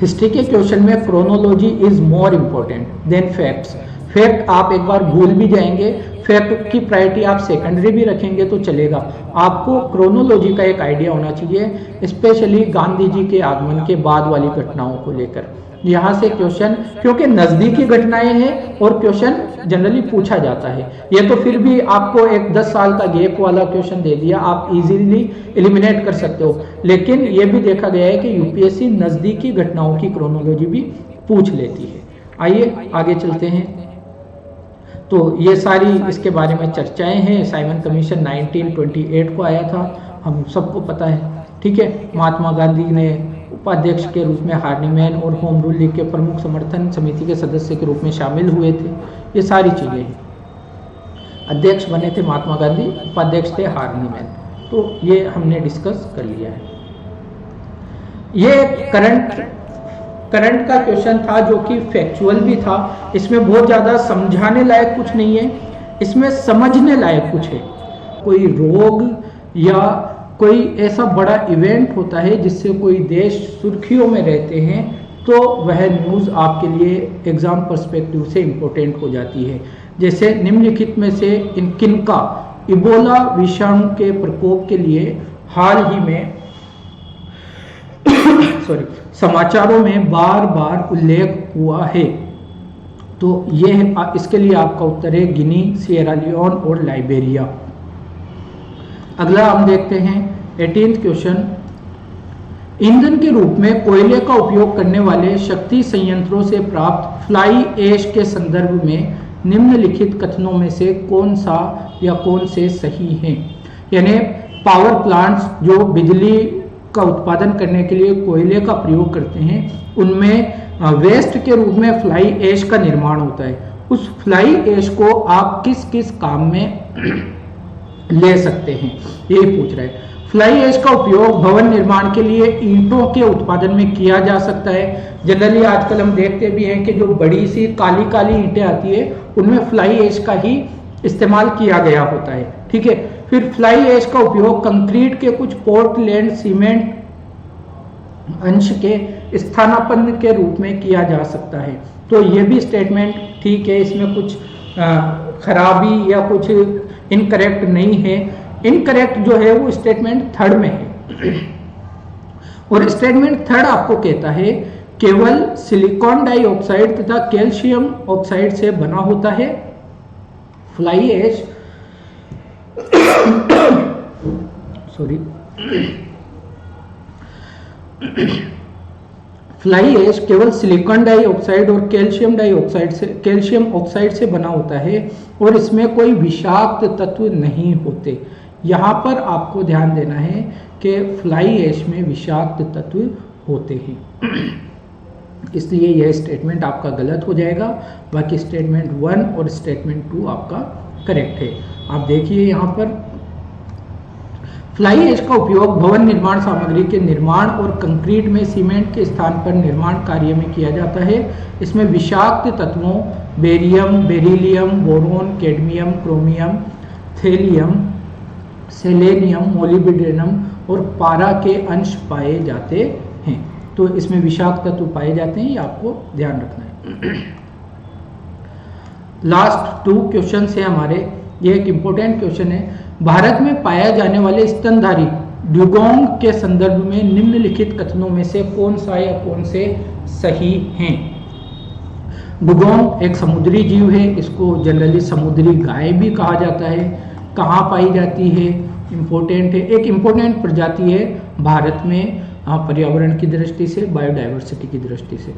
[SPEAKER 1] हिस्ट्री के क्वेश्चन में chronology is more important than facts. Fact आप एक बार भूल भी जाएंगे, फैक्ट की प्रायोरिटी आप सेकेंडरी भी रखेंगे तो चलेगा। आपको क्रोनोलॉजी का एक आइडिया होना चाहिए, स्पेशली गांधी जी के आगमन के बाद वाली घटनाओं को लेकर। यहाँ से क्वेश्चन, क्योंकि नजदीकी घटनाएं हैं और क्वेश्चन जनरली पूछा जाता है। ये तो फिर भी आपको एक 10 साल का गैप वाला क्वेश्चन दे दिया, आप इजीली एलिमिनेट कर सकते हो। लेकिन ये भी देखा गया है कि यूपीएससी नजदीकी घटनाओं की क्रोनोलॉजी भी पूछ लेती है। आइए आगे चलते हैं। तो ये सारी इसके बारे में चर्चाएं हैं। साइमन कमीशन 1928 को आया था, हम सबको पता है, ठीक है। महात्मा गांधी ने उपाध्यक्ष के रूप में हार्निमैन और होम रूल लीग के प्रमुख समर्थन समिति के सदस्य के रूप में शामिल हुए थे। ये सारी चीजें हैं। अध्यक्ष बने थे महात्मा गांधी, उपाध्यक्ष थे हार्निमैन। तो ये हमने डिस्कस कर लिया है। ये करंट का क्वेश्चन था जो कि फैक्चुअल भी था। इसमें बहुत ज़्यादा समझाने लायक कुछ नहीं है, इसमें समझने लायक कुछ है। कोई रोग या कोई ऐसा बड़ा इवेंट होता है जिससे कोई देश सुर्खियों में रहते हैं, तो वह न्यूज़ आपके लिए एग्जाम पर्सपेक्टिव से इम्पोर्टेंट हो जाती है। जैसे निम्नलिखित में से किनका इबोला विषाणु के प्रकोप के लिए हाल ही में समाचारों में बार बार उल्लेख हुआ है? तो ये इसके लिए आपका उत्तर है गिनी, सिएरा लियोन और लाइबेरिया। अगला हम देखते हैं 18th क्वेश्चन। ईंधन के रूप में कोयले का उपयोग करने वाले शक्ति संयंत्रों से प्राप्त फ्लाई ऐश के संदर्भ में निम्नलिखित कथनों में से कौन सा या कौन से सही हैं? यानी पावर प्लांट्स जो बिजली का उत्पादन करने के लिए कोयले का प्रयोग करते हैं, उनमें वेस्ट के रूप में फ्लाई ऐश का निर्माण होता है। उस फ्लाई ऐश को आप किस किस काम में ले सकते हैं, यही पूछ रहा है। फ्लाई ऐश का उपयोग भवन निर्माण के लिए ईंटों के उत्पादन में किया जा सकता है। जनरली आजकल हम देखते भी हैं कि जो बड़ी सी काली काली ईंटें आती है, उनमें फ्लाई ऐश का ही इस्तेमाल किया गया होता है। ठीक है, फिर फ्लाई ऐश का उपयोग कंक्रीट के कुछ पोर्टलैंड सीमेंट अंश के स्थानापन्न के रूप में किया जा सकता है। तो ये भी स्टेटमेंट ठीक है, इसमें कुछ खराबी या कुछ इनकरेक्ट नहीं है। इनकरेक्ट जो है वो स्टेटमेंट थर्ड में है, और स्टेटमेंट थर्ड आपको कहता है केवल सिलिकॉन डाइऑक्साइड तथा कैल्शियम ऑक्साइड से बना होता है fly ash. Sorry, fly ash केवल सिलिकॉन डाइऑक्साइड और कैल्शियम ऑक्साइड से बना होता है और इसमें कोई विषाक्त तत्व नहीं होते। यहाँ पर आपको ध्यान देना है कि फ्लाई ऐश में विषाक्त तत्व होते हैं, इसलिए यह स्टेटमेंट आपका गलत हो जाएगा। बाकी स्टेटमेंट 1 और स्टेटमेंट 2 आपका करेक्ट है। आप देखिए यहाँ पर फ्लाई ऐश का उपयोग भवन निर्माण सामग्री के निर्माण और कंक्रीट में सीमेंट के स्थान पर निर्माण कार्य में किया जाता है। इसमें विषाक्त तत्वों barium, beryllium, boron, cadmium, chromium, thallium, selenium, molybdenum और पारा के अंश पाए जाते हैं। तो इसमें विषाक्त तत्व पाए जाते हैं, ये आपको ध्यान रखना है। लास्ट 2 क्वेश्चन है हमारे, ये एक इंपॉर्टेंट क्वेश्चन है। भारत में पाया जाने वाले स्तनधारी ड्यूगोंग के संदर्भ में निम्नलिखित कथनों में से कौन सा या कौन से सही हैं? डुगोंग एक समुद्री जीव है, इसको जनरली समुद्री गाय भी कहा जाता है। कहाँ पाई जाती है? इम्पोर्टेंट है, एक इम्पोर्टेंट प्रजाति है भारत में पर्यावरण की दृष्टि से, बायोडाइवर्सिटी की दृष्टि से।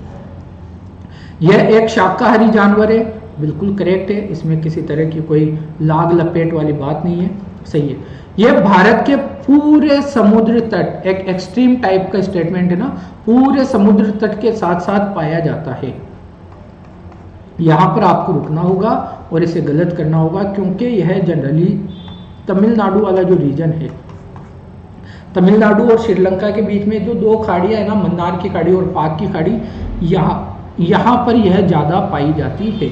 [SPEAKER 1] यह एक शाकाहारी जानवर है, बिल्कुल करेक्ट है, इसमें किसी तरह की कोई लाग लपेट वाली बात नहीं है, सही है। यह भारत के पूरे समुद्र तट, एक एक्सट्रीम टाइप का स्टेटमेंट है ना, पूरे समुद्र तट के साथ साथ पाया जाता है। यहां पर आपको रुकना होगा और इसे गलत करना होगा, क्योंकि यह जनरली तमिलनाडु वाला जो रीजन है, तमिलनाडु और श्रीलंका के बीच में जो 2 खाड़ियां है ना, मन्नार की खाड़ी और पाक की खाड़ी, यहाँ पर यह ज़्यादा पाई जाती है।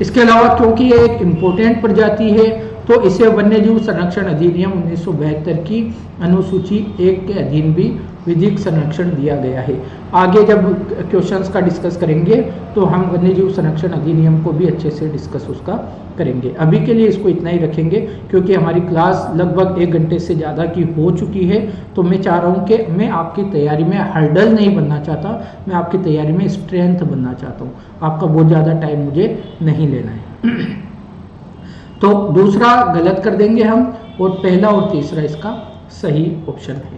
[SPEAKER 1] इसके अलावा क्योंकि ये एक इम्पोर्टेंट प्रजाति है, तो इसे वन्यजीव संरक्षण अधिनियम 1972 की अनुसूची 1 के अधीन भी विधिक संरक्षण दिया गया है। आगे जब क्वेश्चंस का डिस्कस करेंगे तो हम वन्यजीव संरक्षण अधिनियम को भी अच्छे से डिस्कस उसका करेंगे। अभी के लिए इसको इतना ही रखेंगे, क्योंकि हमारी क्लास लगभग 1 घंटे से ज़्यादा की हो चुकी है। तो मैं चाह रहा हूँ कि मैं आपकी तैयारी में हर्डल नहीं बनना चाहता, मैं आपकी तैयारी में स्ट्रेंथ बनना चाहता हूँ। आपका बहुत ज़्यादा टाइम मुझे नहीं लेना है। तो दूसरा गलत कर देंगे हम, और पहला और तीसरा इसका सही ऑप्शन है।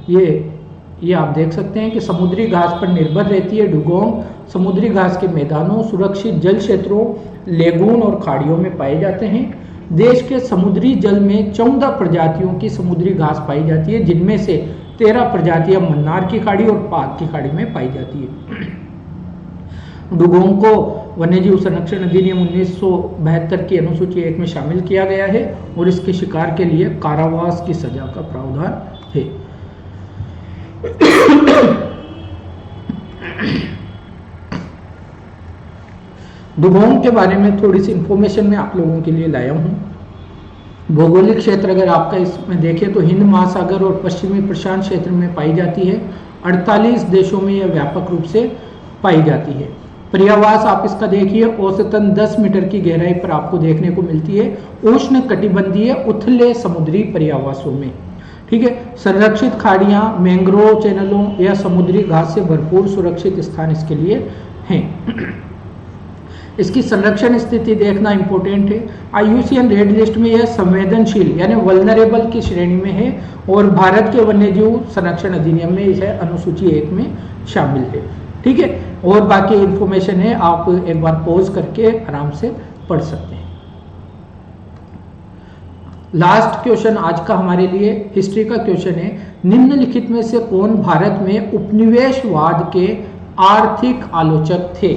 [SPEAKER 1] ये आप देख सकते हैं कि समुद्री घास पर निर्भर रहती है डुगोंग। समुद्री घास के मैदानों, सुरक्षित जल क्षेत्रों, लेगून और खाड़ियों में पाए जाते हैं। देश के समुद्री जल में 14 प्रजातियों की समुद्री घास पाई जाती है, जिनमें से 13 प्रजातियां मन्नार की खाड़ी और पाक की खाड़ी में पाई जाती है। डुगोंग को वन्यजीव संरक्षण अधिनियम 1972 की अनुसूची 1 में शामिल किया गया है और इसके शिकार के लिए कारावास की सजा का प्रावधान है। डुगोंग के बारे में थोड़ी सी इंफॉर्मेशन मैं आप लोगों के लिए लाया हूं। भौगोलिक क्षेत्र अगर आपका इसमें देखें तो हिंद महासागर और पश्चिमी प्रशांत क्षेत्र में पाई जाती है। 48 देशों में यह व्यापक रूप से पाई जाती है। पर्यावास आप इसका देखिए, औसतन 10 मीटर की गहराई पर आपको देखने को मिलती है उष्ण कटिबंधीय उथले समुद्री पर्यावासों में। ठीक है, संरक्षित खाड़ियां, मैंग्रोव चैनलों या समुद्री घास से भरपूर सुरक्षित स्थान इसके लिए हैं। इसकी संरक्षण स्थिति देखना इंपॉर्टेंट है। IUCN रेड लिस्ट में यह संवेदनशील यानी वल्नरेबल की श्रेणी में है और भारत के वन्यजीव संरक्षण अधिनियम में इसे अनुसूची 1 में शामिल है। ठीक है, और बाकी इंफॉर्मेशन है, आप एक बार पॉज करके आराम से पढ़ सकते हैं। लास्ट क्वेश्चन आज का हमारे लिए हिस्ट्री का क्वेश्चन है, निम्नलिखित में से कौन भारत में उपनिवेशवाद के आर्थिक आलोचक थे?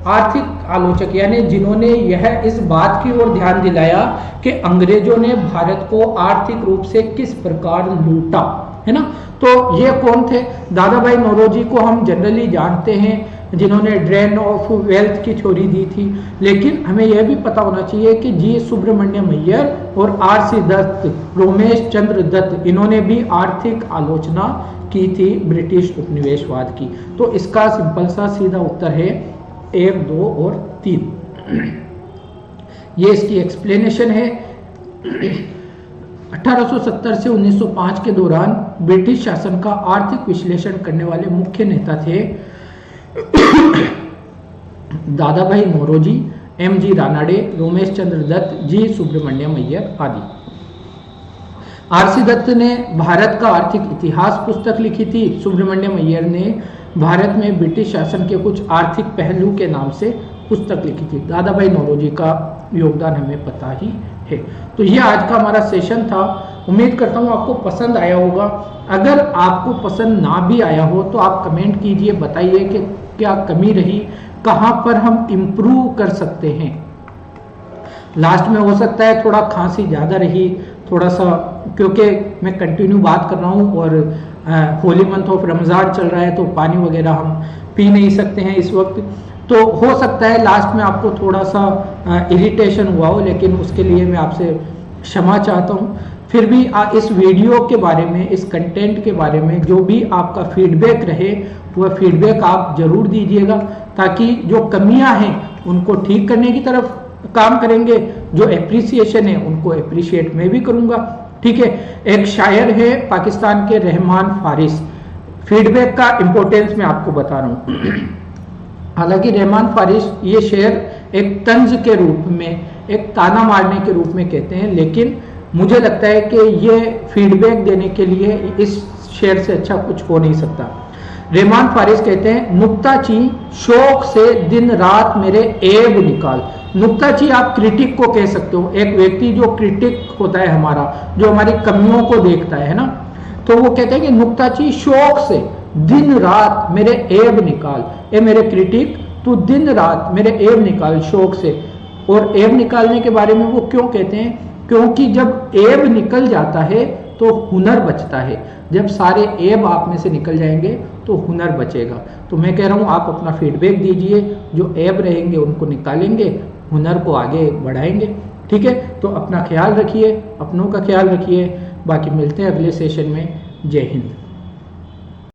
[SPEAKER 1] आर्थिक आलोचक यानी जिन्होंने यह इस बात की ओर ध्यान दिलाया कि अंग्रेजों ने भारत को आर्थिक रूप से किस प्रकार लूटा, है ना। तो ये कौन थे? दादा भाई नौरोजी को हम जनरली जानते हैं जिन्होंने ड्रेन ऑफ वेल्थ की थ्योरी दी थी। लेकिन हमें यह भी पता होना चाहिए कि जी सुब्रमण्यम अय्यर और आर.सी. दत्त, रोमेश चंद्र दत्त, इन्होंने भी आर्थिक आलोचना की थी ब्रिटिश उपनिवेशवाद की। तो इसका सिंपल सा सीधा उत्तर है 1, 2 और 3। ये इसकी एक्सप्लेनेशन है। 1870 से 1905 के दौरान ब्रिटिश शासन का आर्थिक विश्लेषण करने वाले मुख्य नेता थे दादा भाई नौरोजी, एम.जी. रानाडे, रोमेश चंद्र दत्त, जी सुब्रमण्यम अय्यर आदि। आर.सी. दत्त ने भारत का आर्थिक इतिहास पुस्तक लिखी थी। सुब्रमण्यम अय्यर ने भारत में ब्रिटिश शासन के कुछ आर्थिक पहलू के नाम से पुस्तक लिखी थी। दादा भाई नौरोजी का योगदान हमें पता ही है। तो ये आज का हमारा सेशन था। उम्मीद करता हूँ आपको पसंद आया होगा। अगर आपको पसंद ना भी आया हो तो आप कमेंट कीजिए, बताइए कि क्या कमी रही, कहाँ पर हम इम्प्रूव कर सकते हैं। लास्ट में हो सकता है थोड़ा खांसी ज़्यादा रही, थोड़ा सा, क्योंकि मैं कंटिन्यू बात कर रहा हूँ और होली मंथ ऑफ रमज़ान चल रहा है तो पानी वगैरह हम पी नहीं सकते हैं इस वक्त। तो हो सकता है लास्ट में आपको थोड़ा सा इरिटेशन हुआ हो, लेकिन उसके लिए मैं आपसे क्षमा चाहता हूँ। फिर भी इस वीडियो के बारे में, इस कंटेंट के बारे में जो भी आपका फीडबैक रहे वह फीडबैक आप जरूर दीजिएगा, ताकि जो कमियां हैं उनको ठीक करने की तरफ काम करेंगे, जो एप्रिसिएशन है उनको एप्रिशिएट मैं भी करूंगा। ठीक है। एक शायर है पाकिस्तान के रहमान फारिस, फीडबैक का इंपॉर्टेंस मैं आपको बता रहा हूँ। हालांकि रहमान फारिस ये शेर एक तंज के रूप में, एक ताना मारने के रूप में कहते हैं, लेकिन मुझे लगता है कि ये फीडबैक देने के लिए इस शेर से अच्छा कुछ हो नहीं सकता। रहमान फारिस कहते हैं, नुक्ताची शौक से दिन रात मेरे ऐब निकाल। नुक्ताची आप क्रिटिक को कह सकते हो, एक व्यक्ति जो क्रिटिक होता है हमारा, जो हमारी कमियों को देखता है ना, तो वो कहते हैं कि नुक्ताची शौक से दिन रात मेरे ऐब निकाल। ए मेरे क्रिटिक, तू दिन रात मेरे ऐब निकाल शौक से। और ऐब निकालने के बारे में वो क्यों कहते हैं? क्योंकि जब ऐब निकल जाता है तो हुनर बचता है। जब सारे ऐब आप में से निकल जाएंगे तो हुनर बचेगा। तो मैं कह रहा हूँ आप अपना फीडबैक दीजिए, जो ऐब रहेंगे उनको निकालेंगे, हुनर को आगे बढ़ाएंगे। ठीक है। तो अपना ख्याल रखिए, अपनों का ख्याल रखिए। बाकी मिलते हैं अगले सेशन में। जय हिंद।